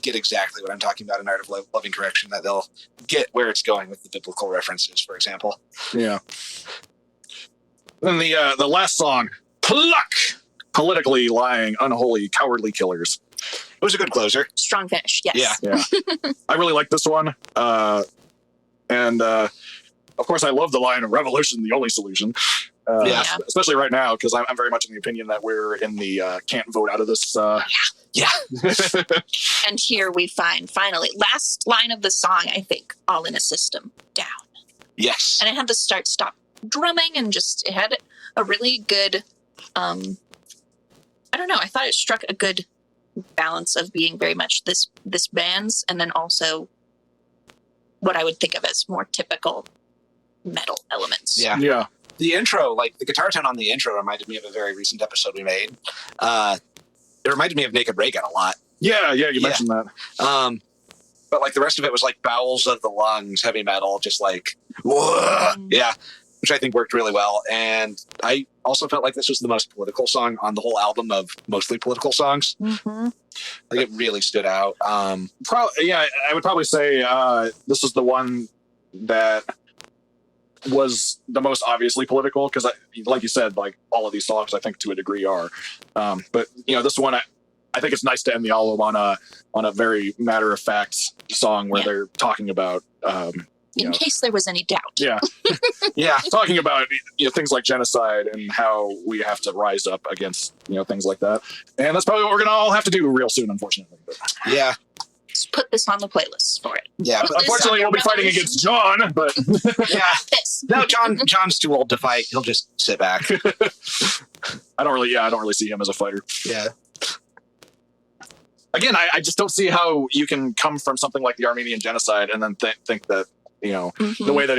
get exactly what I'm talking about in Art of Loving Correction, that they'll get where it's going with the biblical references, for example. Yeah. Then the last song, Pluck! Politically lying, unholy, cowardly killers. It was a good closer. Strong finish, yes. Yeah. I really like this one. And of course, I love the line of revolution, the only solution. Especially right now, because I'm very much in the opinion that we're in the can't vote out of this. Yeah. And here we find, finally, last line of the song, I think, all in a system down. Yes. And it had the start-stop drumming and it had a really good, I don't know, I thought it struck a good balance of being very much this band's and then also what I would think of as more typical metal elements. Yeah. The intro, like the guitar tone on the intro reminded me of a very recent episode we made. It reminded me of Naked Reagan a lot. Yeah, you mentioned that. But like the rest of it was like bowels of the lungs, heavy metal, just like, whoa. Yeah, which I think worked really well. And I also felt like this was the most political song on the whole album of mostly political songs. Mm-hmm. Like it really stood out. I would probably say this is the one that was the most obviously political because, like you said, like all of these songs, I think to a degree are. But this one, I think it's nice to end the album on a very matter of fact song where they're talking about. In case there was any doubt. Yeah, talking about things like genocide and how we have to rise up against things like that. And that's probably what we're gonna all have to do real soon, unfortunately. But. Yeah. Just put this on the playlist for it. Yeah, but unfortunately, we'll be fighting against John. But no, John's too old to fight. He'll just sit back. I don't really see him as a fighter. Yeah. Again, I just don't see how you can come from something like the Armenian genocide and then think that the way that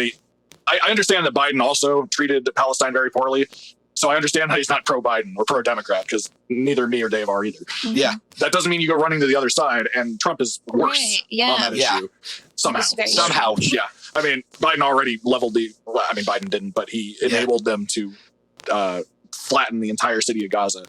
I understand that Biden also treated Palestine very poorly. So I understand that he's not pro-Biden or pro-Democrat because neither me or Dave are either. Mm-hmm. Yeah. That doesn't mean you go running to the other side, and Trump is worse on that issue. Somehow. Yeah. I mean, Biden already leveled Biden didn't, but he enabled them to flatten the entire city of Gaza.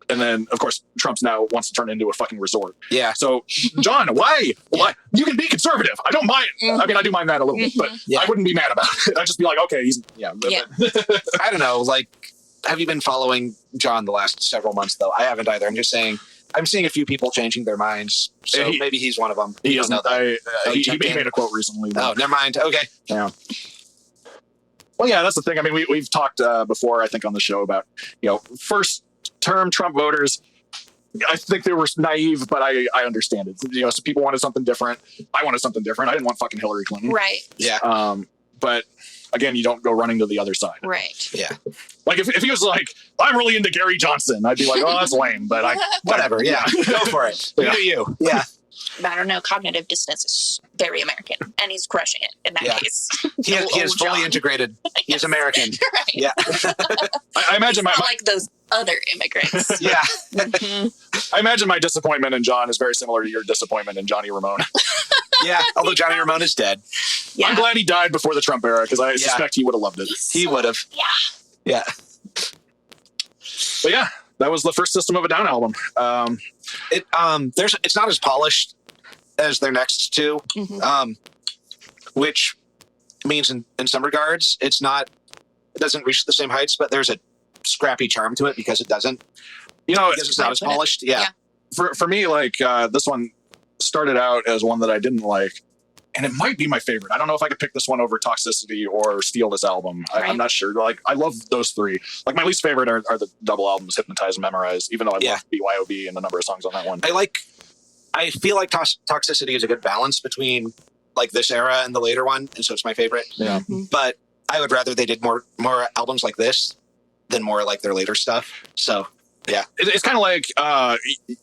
And then, of course, Trump's now wants to turn it into a fucking resort. Yeah. So, John, why? Why? You can be conservative. I don't mind. I mean, I do mind that a little bit, but I wouldn't be mad about it. I'd just be like, okay, I don't know. Like, have you been following John the last several months, though? I haven't either. I'm just saying, I'm seeing a few people changing their minds. So maybe he's one of them. He doesn't know that. He made a quote recently. Oh, never mind. Okay. Yeah. Well, yeah, that's the thing. I mean, we've talked before, I think, on the show about, first term Trump voters. I think they were naive, but I understand it. So people wanted something different. I wanted something different. I didn't want fucking Hillary Clinton. Right. Yeah. But again, you don't go running to the other side. Right. Yeah. Like if he was like, I'm really into Gary Johnson, I'd be like, oh, that's lame. But whatever. Yeah. Go for it. You do you. Yeah. I don't know. Cognitive dissonance is very American, and he's crushing it in that case. He is fully integrated. He's American. Right. Yeah. I imagine not like those other immigrants. Yeah. I imagine my disappointment in John is very similar to your disappointment in Johnny Ramone. Yeah. Although Johnny Ramone is dead. Yeah. I'm glad he died before the Trump era because I suspect he would have loved it. He would have. Yeah. Yeah. But yeah, that was the first System of a Down album. It's not as polished as their next two, which means in some regards it doesn't reach the same heights, but there's a scrappy charm to it because it doesn't, because it's not as polished. Yeah. for me, like this one started out as one that I didn't like, and it might be my favorite. I don't know if I could pick this one over Toxicity or steal this album. I'm not sure. Like, I love those three. Like, my least favorite are the double albums, Hypnotize and Memorize, even though I love BYOB and the number of songs on that one. I feel like Toxicity is a good balance between like this era and the later one, and so it's my favorite. Yeah. But I would rather they did more albums like this than more like their later stuff. So yeah, it's kind of like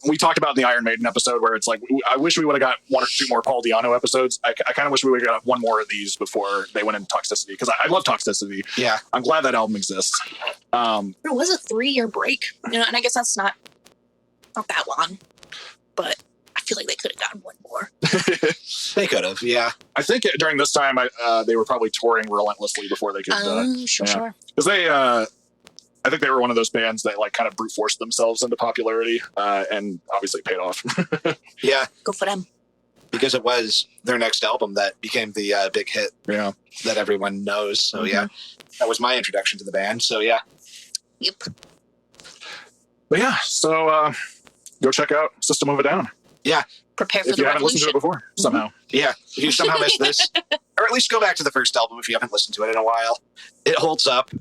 we talked about in the Iron Maiden episode, where it's like I wish we would have got one or two more Paul Di'Anno episodes. I kind of wish we would have got one more of these before they went into Toxicity, because I love Toxicity. Yeah, I'm glad that album exists. There was a 3-year break, and I guess that's not that long, but I feel like they could have gotten one more. They could have, yeah. I think during this time, they were probably touring relentlessly before they could. Sure. Because I think they were one of those bands that like kind of brute forced themselves into popularity, and obviously paid off. Yeah, go for them. Because it was their next album that became the big hit. Yeah, that everyone knows. So yeah, that was my introduction to the band. So yeah. Yep. But yeah, so go check out System of a Down. Yeah, prepare for if the you haven't listened to it before somehow. Yeah, if you somehow missed this, or at least go back to the first album if you haven't listened to it in a while. It holds up.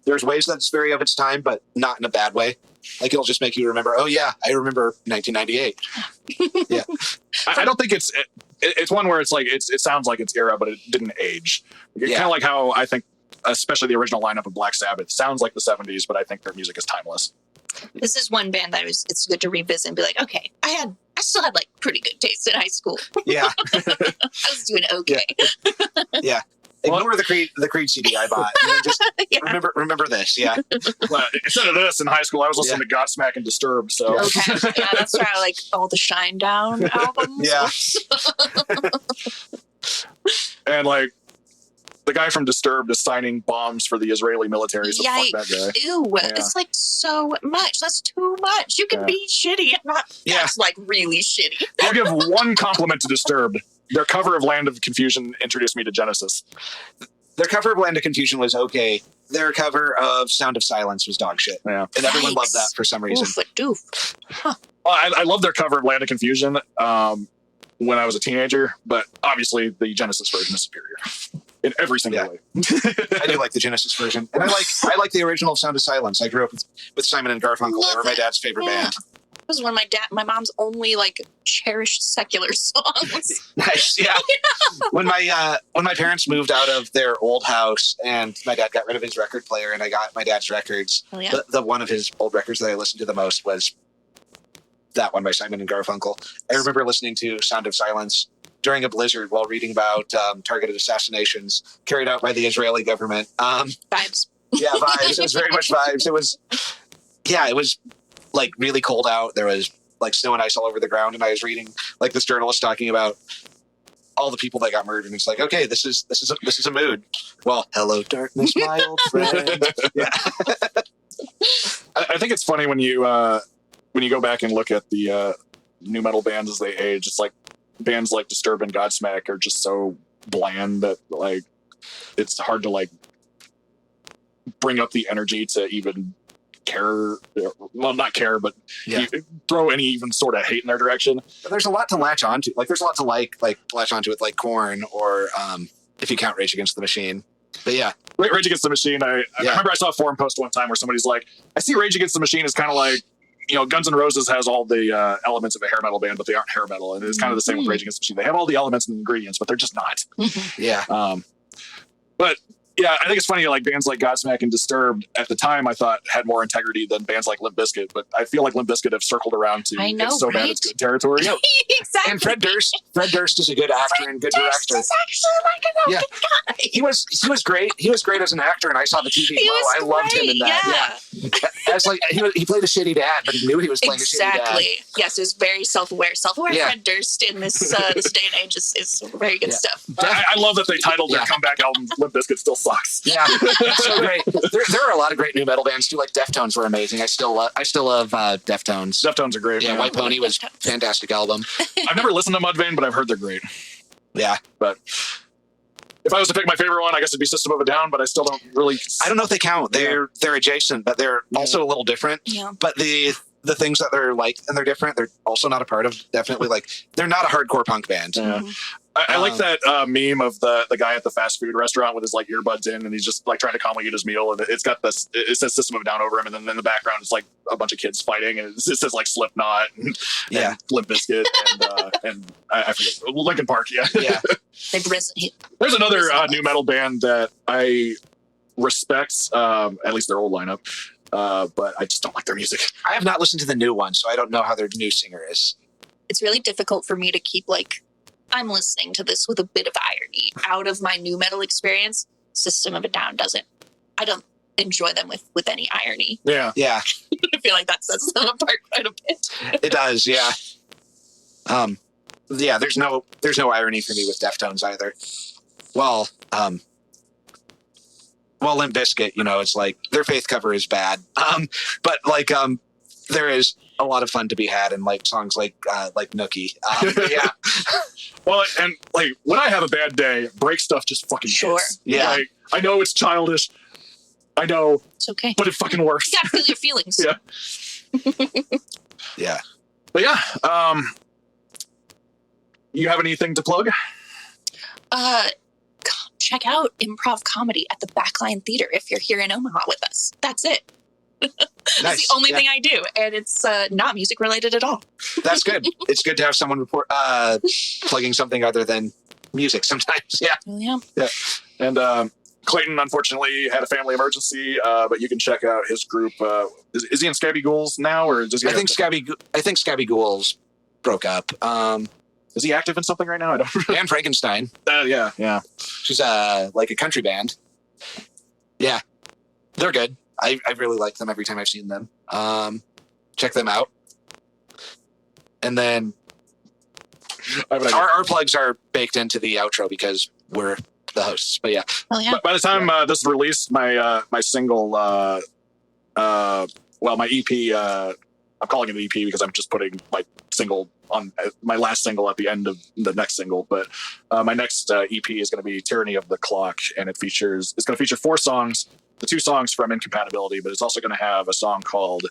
There's ways that it's very of its time, but not in a bad way. Like, it'll just make you remember, oh yeah, I remember 1998. Yeah. I don't think it's one where it's like, it sounds like its era, but it didn't age. Kind of like how I think, especially the original lineup of Black Sabbath, sounds like the 70s, but I think their music is timeless. This is one band that it's good to revisit and be like, okay, I still had like pretty good taste in high school. Yeah. I was doing okay. Yeah. Ignore the Creed CD I bought. And then just remember this. Yeah. Well, instead of this in high school, I was listening to Godsmack and Disturbed. So okay, yeah, that's where I like all the Shinedown albums. Yeah. And like the guy from Disturbed is signing bombs for the Israeli military. So fuck that guy. Ew, it's like so much. That's too much. You can be shitty and not. That's like really shitty. I'll give one compliment to Disturbed. Their cover of Land of Confusion introduced me to Genesis. Their cover of Land of Confusion was okay. Their cover of Sound of Silence was dog shit. Yeah. And everyone loved that for some reason. Huh. Well, I love their cover of Land of Confusion when I was a teenager, but obviously the Genesis version is superior in every single way. I do like the Genesis version. And I like the original Sound of Silence. I grew up with Simon and Garfunkel. They were my dad's favorite band. It was one of my mom's only like cherished secular songs. Nice, yeah. When my parents moved out of their old house and my dad got rid of his record player and I got my dad's records, the one of his old records that I listened to the most was that one by Simon and Garfunkel. I remember listening to Sound of Silence during a blizzard while reading about targeted assassinations carried out by the Israeli government. Vibes. Yeah, vibes. It was very much vibes. It was like really cold out. There was like snow and ice all over the ground, and I was reading like this journalist talking about all the people that got murdered, and it's like, okay, this is a mood. Well, hello darkness, my old friend. Yeah. I think it's funny when you go back and look at the new metal bands as they age. It's like bands like Disturbed and Godsmack are just so bland that like it's hard to like bring up the energy to even care, well, not care, but throw any even sort of hate in their direction. But there's a lot to latch onto. Like, there's a lot to like latch onto with like Korn or if you count Rage Against the Machine. But yeah, Rage Against the Machine. I remember I saw a forum post one time where somebody's like, I see Rage Against the Machine is kind of like, Guns N' Roses has all the elements of a hair metal band, but they aren't hair metal, and it's kind of the same with Rage Against the Machine. They have all the elements and ingredients, but they're just not. Yeah. But yeah, I think it's funny, like bands like Godsmack and Disturbed at the time I thought had more integrity than bands like Limp Bizkit, but I feel like Limp Bizkit have circled around to it's so bad it's good territory. Exactly. And Fred Durst is a good actor and good director. Is actually like an okay guy. He was great. He was great as an actor, and I saw the TV. I loved him in that. Yeah. As like he played a shitty dad, but he knew he was playing a shitty dad. Exactly. Yes, it was very self-aware. Fred Durst in this this day and age is very good stuff. I love that they titled their comeback album Limp Bizkit Still Sucks. Yeah, that's so great. There are a lot of great new metal bands too. Like Deftones were amazing. I still love Deftones. Deftones are great. Yeah, White Pony was a fantastic album. I've never listened to Mudvayne, but I've heard they're great. Yeah, but if I was to pick my favorite one, I guess it'd be System of a Down. But I still don't really. I don't know if they count. They're adjacent, but they're also a little different. Yeah. But the the things that they're like, and they're different. They're also not a part of. Definitely, like they're not a hardcore punk band. Yeah. I like that meme of the guy at the fast food restaurant with his like earbuds in, and he's just like trying to calmly eat his meal, and it's got this. It says System of a Down over him, and then in the background it's like a bunch of kids fighting, and it says like Slipknot and Limp Bizkit and I forget Linkin Park. Yeah. They've risen. There's another new metal band that I respect, at least their old lineup, but I just don't like their music. I have not listened to the new one, so I don't know how their new singer is. It's really difficult for me to keep like. I'm listening to this with a bit of irony out of my new metal experience. System of a Down doesn't. I don't enjoy them with any irony. Yeah. Yeah. I feel like that sets them apart quite a bit. It does, yeah. Yeah, there's no irony for me with Deftones either. Well, Limp Bizkit, you know, it's like their Faith cover is bad. But like there is a lot of fun to be had in like songs like Nookie. Yeah. Well, and like when I have a bad day, break stuff just fucking hits. Yeah. Like, I know it's childish. I know. It's okay. But it fucking works. You gotta feel your feelings. Yeah. Yeah. But yeah, you have anything to plug? Check out improv comedy at the Backline Theater if you're here in Omaha with us. That's it. That's Nice. the only thing I do, and it's not music related at all. That's good. It's good to have someone plugging something other than music sometimes. Yeah. Yeah. Yeah. And Clayton, unfortunately, had a family emergency, but you can check out his group. Is he in Scabby Ghouls now, or does he? I think Scabby Ghouls broke up. Is he active in something right now? I don't. And Frankenstein. Yeah. She's like a country band. Yeah, they're good. I really like them every time I've seen them. Check them out. And then our plugs are baked into the outro because we're the hosts. But yeah. Oh yeah. By the time this is released, my single, my EP. I'm calling it an EP because I'm just putting my single on my last single at the end of the next single. But my next EP is going to be Tyranny of the Clock, and it's going to feature 4 songs. The 2 songs from Incompatibility, but it's also going to have a song called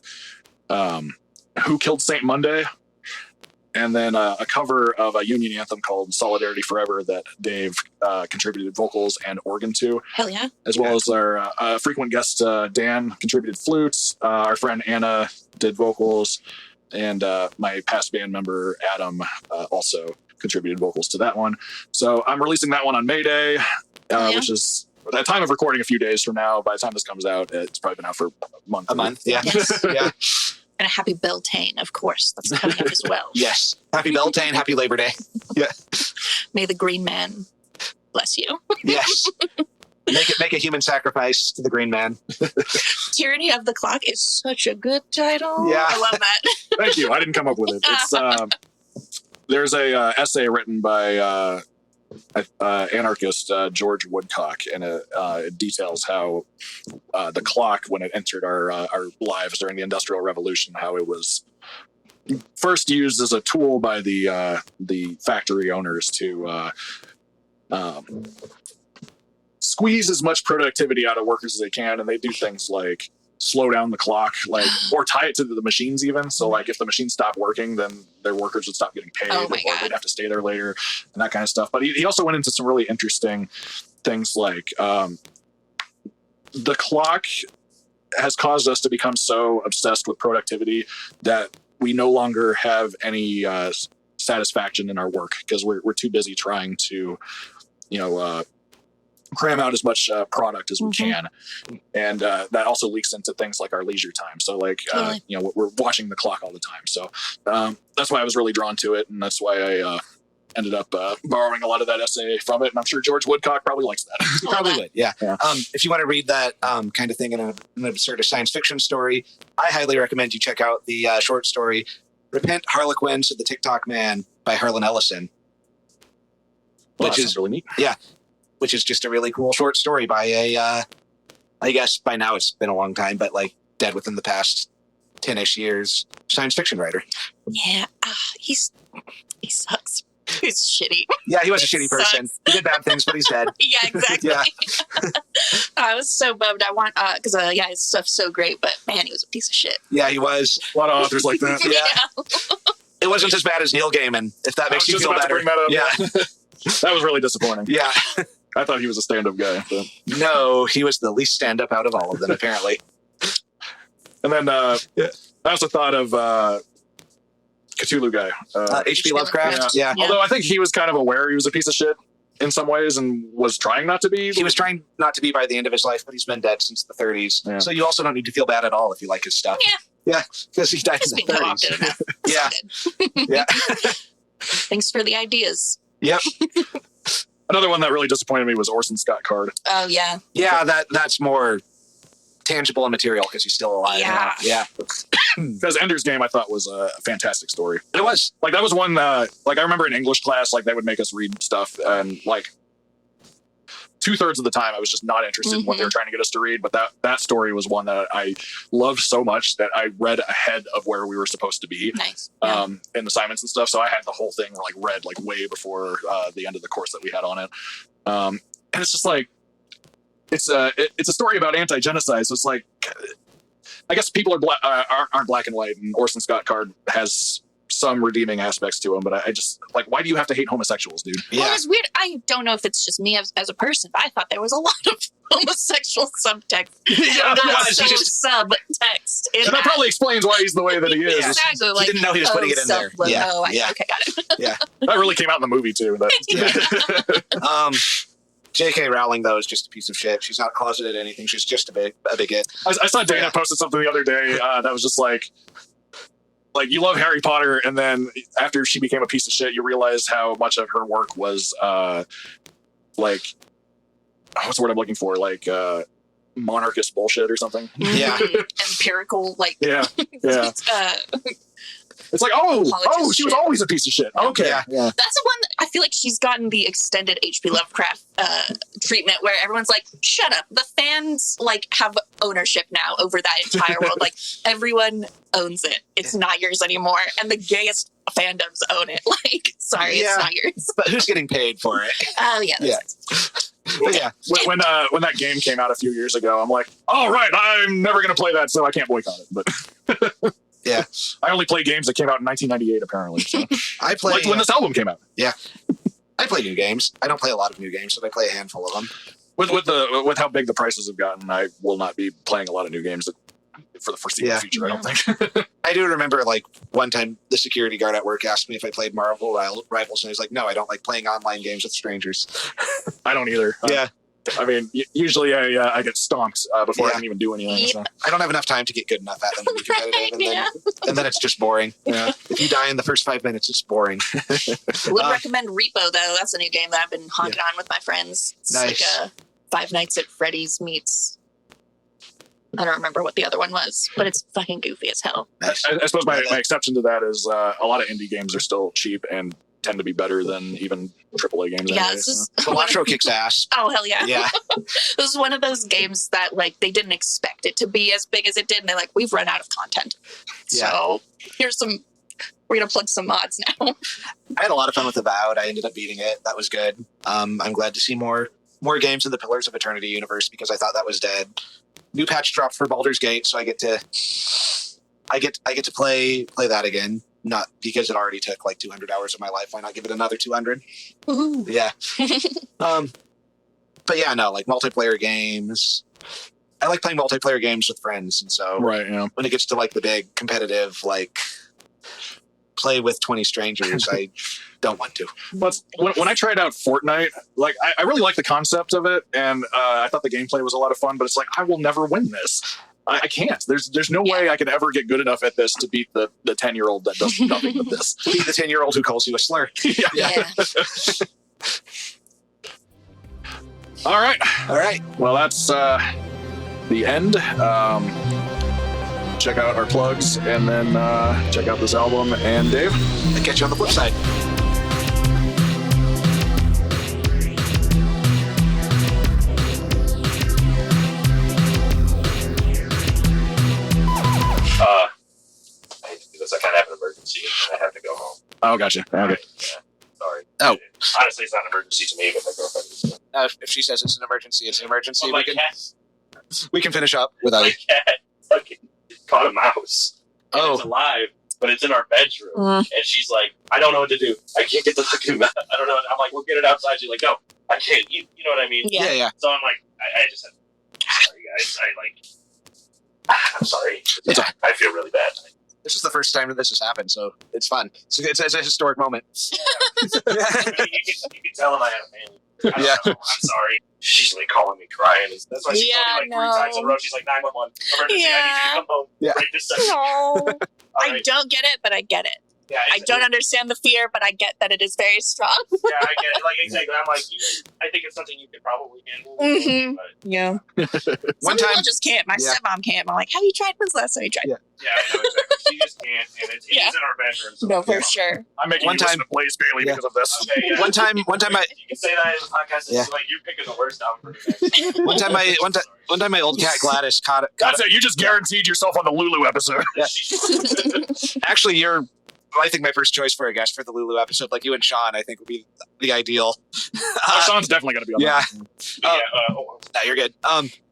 Who Killed Saint Monday, and then a cover of a Union anthem called Solidarity Forever that Dave contributed vocals and organ to. Hell yeah. As well as our frequent guest Dan contributed flutes, our friend Anna did vocals, and my past band member Adam also contributed vocals to that one. So I'm releasing that one on May Day, which is at the time of recording a few days from now. By the time this comes out, it's probably been out for a month. Yeah. Yes. Yeah. And a happy Beltane, of course. That's coming up as well. Yes. Happy Beltane. Happy Labor Day. Yeah. May the Green Man bless you. Yes. Make a human sacrifice to the Green Man. Tyranny of the Clock is such a good title. Yeah. I love that. Thank you. I didn't come up with it. It's there's a essay written by anarchist George Woodcock, and it details how the clock, when it entered our lives during the Industrial Revolution, how it was first used as a tool by the factory owners to squeeze as much productivity out of workers as they can, and they do things like slow down the clock, like, or tie it to the machines even. So like if the machines stopped working, then their workers would stop getting paid, or they'd have to stay there later and that kind of stuff. But he also went into some really interesting things like the clock has caused us to become so obsessed with productivity that we no longer have any satisfaction in our work because we're too busy trying to, cram out as much product as we can, and that also leaks into things like our leisure time. So like we're watching the clock all the time, so that's why I was really drawn to it, and that's why I ended up borrowing a lot of that essay from it, and I'm sure George Woodcock probably likes that. He probably would, yeah. If you want to read that kind of thing in an absurd science fiction story, I highly recommend you check out the short story Repent, Harlequins of the TikTok Man by Harlan Ellison, which is really neat. Yeah. Which is just a really cool short story by I guess by now it's been a long time, but like dead within the past 10-ish years, science fiction writer. Yeah, he sucks. He's shitty. Yeah, he was a shitty person. He did bad things, but he's dead. Yeah, exactly. Yeah. I was so bummed. I want, because, yeah, his stuff's so great, but man, he was a piece of shit. Yeah, he was. A lot of authors like that. Yeah. It wasn't as bad as Neil Gaiman, if that makes you feel better. Yeah. That was really disappointing. Yeah. I thought he was a stand-up guy. But. No, he was the least stand-up out of all of them, apparently. And then I also thought of Cthulhu guy. H.P. Lovecraft? Yeah. Although I think he was kind of aware he was a piece of shit in some ways and was trying not to be. He was trying not to be by the end of his life, but he's been dead since the 30s. Yeah. So you also don't need to feel bad at all if you like his stuff. Yeah. Yeah, because he died in the 30s. Yeah. Yeah. Thanks for the ideas. Yep. Another one that really disappointed me was Orson Scott Card. Oh, yeah. Yeah, that's more tangible and material because he's still alive. Yeah. Yeah. Because Ender's Game, I thought, was a fantastic story. It was. Like, that was one, like, I remember in English class, like, they would make us read stuff, and, like, 2/3 of the time I was just not interested in what they were trying to get us to read, but that story was one that I loved so much that I read ahead of where we were supposed to be. Nice. In assignments and stuff. So I had the whole thing like read like way before the end of the course that we had on it. And it's just like it's a story about anti-genocide. So it's like I guess people aren't black and white, and Orson Scott Card has some redeeming aspects to him, but I just like, why do you have to hate homosexuals, dude? Yeah. Well, it's weird. I don't know if it's just me as a person, but I thought there was a lot of homosexual subtext. Yeah, Subtext. And that probably explains why he's the way that he is. Yeah. Exactly. He didn't know he was putting it in there. Yeah. Yeah. Okay, got it. Yeah. That really came out in the movie too. That, J.K. Rowling, though, is just a piece of shit. She's not closeted anything. She's just a bigot. I saw Dana posted something the other day that was just like you love Harry Potter, and then after she became a piece of shit, you realize how much of her work was like, what's the word I'm looking for? Like monarchist bullshit or something. Yeah. Empirical, like. Yeah. Yeah. It's like, she was always a piece of shit. Okay. Yeah. Yeah. That's the one I feel like she's gotten the extended H.P. Lovecraft treatment where everyone's like, shut up. The fans like have ownership now over that entire world. Like everyone owns it. It's not yours anymore. And the gayest fandoms own it. Like, sorry, it's not yours. But who's getting paid for it? Oh, yeah. Yeah. But yeah. When that game came out a few years ago, I'm like, all right, I'm never going to play that, so I can't boycott it. But yeah, I only play games that came out in 1998, apparently. So. I play like when this album came out. Yeah, I play new games. I don't play a lot of new games, but I play a handful of them. With how big the prices have gotten, I will not be playing a lot of new games for the foreseeable future. I don't think. I do remember like one time the security guard at work asked me if I played Marvel Rivals, and he was like, "No, I don't like playing online games with strangers." I don't either. Yeah. I mean, usually I get stomped before I can even do anything. Yep. So. I don't have enough time to get good enough at them to be competitive, and then it's just boring. Yeah. If you die in the first 5 minutes, it's boring. Would recommend Repo, though. That's a new game that I've been honking on with my friends. It's Nice. like a Five Nights at Freddy's meets... I don't remember what the other one was, but it's fucking goofy as hell. Nice. I suppose my exception to that is a lot of indie games are still cheap and tend to be better than even AAA games. Yeah, anyway, this is... Electro kicks ass. Oh, hell yeah. Yeah. This is one of those games that, like, they didn't expect it to be as big as it did, and they're like, we've run out of content. Yeah. So, we're going to plug some mods now. I had a lot of fun with Avowed. I ended up beating it. That was good. I'm glad to see more games in the Pillars of Eternity universe because I thought that was dead. New patch dropped for Baldur's Gate, so I get to play that again. Not because it already took like 200 hours of my life. Why not give it another 200? Ooh. Yeah. But yeah, no, like multiplayer games. I like playing multiplayer games with friends, and so right, yeah. when it gets to like the big competitive, like play with 20 strangers, I don't want to. But when I tried out Fortnite, like I really like the concept of it, and I thought the gameplay was a lot of fun. But it's like I will never win this. I can't. There's no way I can ever get good enough at this to beat the 10-year-old that does nothing but this. Beat the 10-year-old who calls you a slur. Yeah. All right. Well, that's the end. Check out our plugs, and then check out this album. And Dave, I'll catch you on the flip side. I hate to do this. I kind of have an emergency, and I have to go home. oh, gotcha. Okay. Yeah, sorry. Oh. Honestly, it's not an emergency to me, but my girlfriend is. If she says it's an emergency, it's an emergency. Well, my cat, We can finish up without my you. cat fucking caught a mouse. And Oh. it's alive, but it's in our bedroom. And she's like, I don't know what to do. I can't get the fucking mouse. I don't know. I'm like, we'll get it outside. She's like, no, I can't. You know what I mean? Yeah. So I'm like, I just said, sorry, guys. I'm sorry. I feel really bad. This is the first time that this has happened, so it's fun. It's a historic moment. You can tell him I had a family. I don't know. I'm sorry. She's like calling me crying. That's why she called me like 3 times in a row. She's like 911. Emergency. I need you to come home right this second. No. Right. I don't get it, but I get it. Yeah, I don't understand the fear, but I get that it is very strong. Yeah, I get it. Like, exactly. I'm like, I think it's something you could probably handle. Mhm. But, Yeah. One Some time, people just can't. My stepmom can't. I'm like, have you tried this last time you tried? Yeah. yeah, I know exactly. She just can't, and it's in our bedroom. So No, for sure. I'm making One you listen time- to Blaze Bailey because of this. Okay, yeah. One time, You can say that in the podcast. It's like you're picking the worst out for me. one time, my old cat Gladys caught That's it. You just guaranteed yourself on the Lulu episode. Actually, I think my first choice for a guest for the Lulu episode, like you and Sean, I think would be the ideal. Sean's definitely going to be on Yeah. that. No, you're good.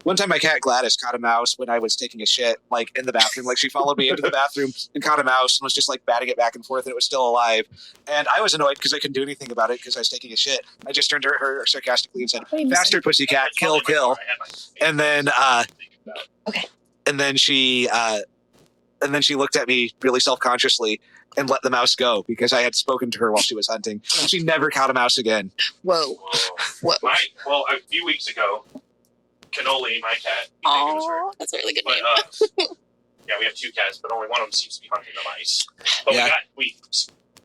One time my cat Gladys caught a mouse when I was taking a shit, like in the bathroom. Like she followed me into the bathroom and caught a mouse and was just like batting it back and forth, and it was still alive. And I was annoyed because I couldn't do anything about it because I was taking a shit. I just turned to her sarcastically and said, "Faster, pussycat, kill, kill." And then, Okay. And then she looked at me really self-consciously and let the mouse go because I had spoken to her while she was hunting. And she never caught a mouse again. Whoa. Whoa. Well, a few weeks ago, Cannoli, my cat. Oh, that's a really good name. Yeah, we have 2 cats, but only one of them seems to be hunting the mice. But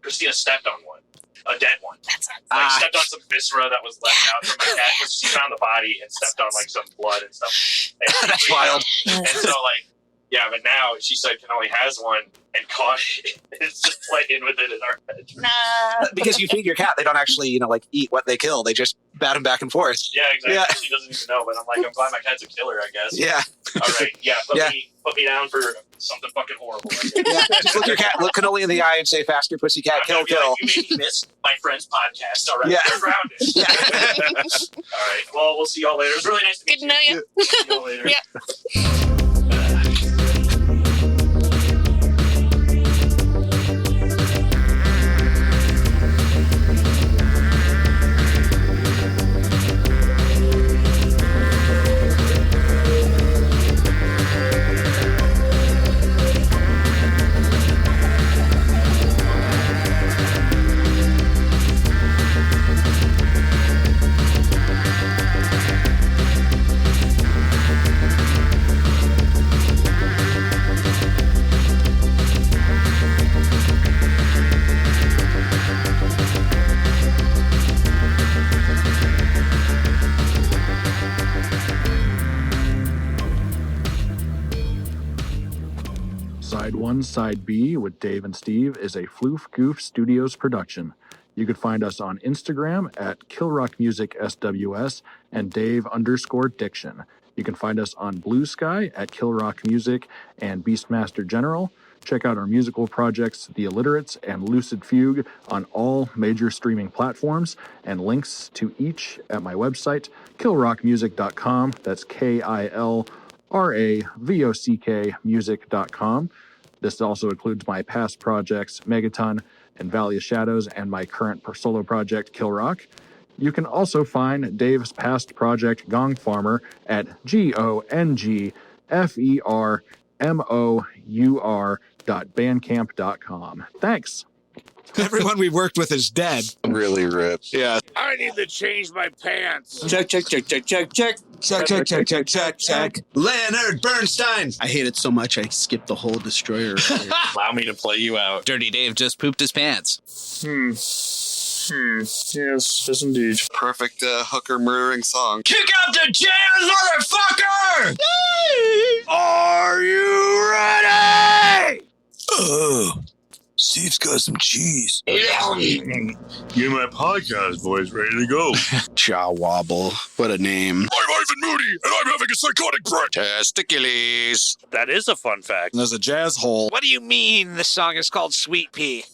Christina stepped on one, a dead one. That's Stepped on some viscera that was left out from my cat because she found the body and stepped on like some blood and stuff. And That's wild. And so but now she said Cannoli has one and caught it. It's just playing with it in our bedroom. Because you feed your cat, they don't actually, eat what they kill. They just bat them back and forth. Yeah, exactly. Yeah. She doesn't even know, but I'm like, I'm glad my cat's a killer, I guess. Yeah. All right. Yeah. Put me down for something fucking horrible. Yeah. Just look Cannoli in the eye and say, "Faster, pussycat, kill, kill." Like, you made me miss my friend's podcast. All right. Yeah. They're grounded. Yeah. All right. Well, we'll see y'all later. It was really nice to meet Good to know you. See y'all later. Yeah. Side 1, Side B with Dave and Steve is a Floof Goof Studios production. You could find us on Instagram at KillRockMusicSWS and Dave_Diction. You can find us on Bluesky at KillRockMusic and Beastmaster General. Check out our musical projects, The Alliterates and Lucid Fugue, on all major streaming platforms, and links to each at my website, killrockmusic.com. That's KILRAVOCK music.com. This also includes my past projects, Megaton and Valley of Shadows, and my current solo project, Kill Rock. You can also find Dave's past project, Gong Farmer, at GONGFERMOUR.bandcamp.com. Thanks. Everyone we worked with is dead. Really ripped. Yeah. I need to change my pants. Check. Check. Leonard Bernstein. I hate it so much I skipped the whole Destroyer. Allow me to play you out. Dirty Dave just pooped his pants. Yes, indeed. Perfect hooker murdering song. Kick out the jams, motherfucker! Are you ready? Oh, Steve's got some cheese. Get my podcast voice ready to go. Jaw Wobble. What a name. I'm Ivan Moody, and I'm having a psychotic break. Testicules. That is a fun fact. There's a jazz hole. What do you mean the song is called Sweet Pea?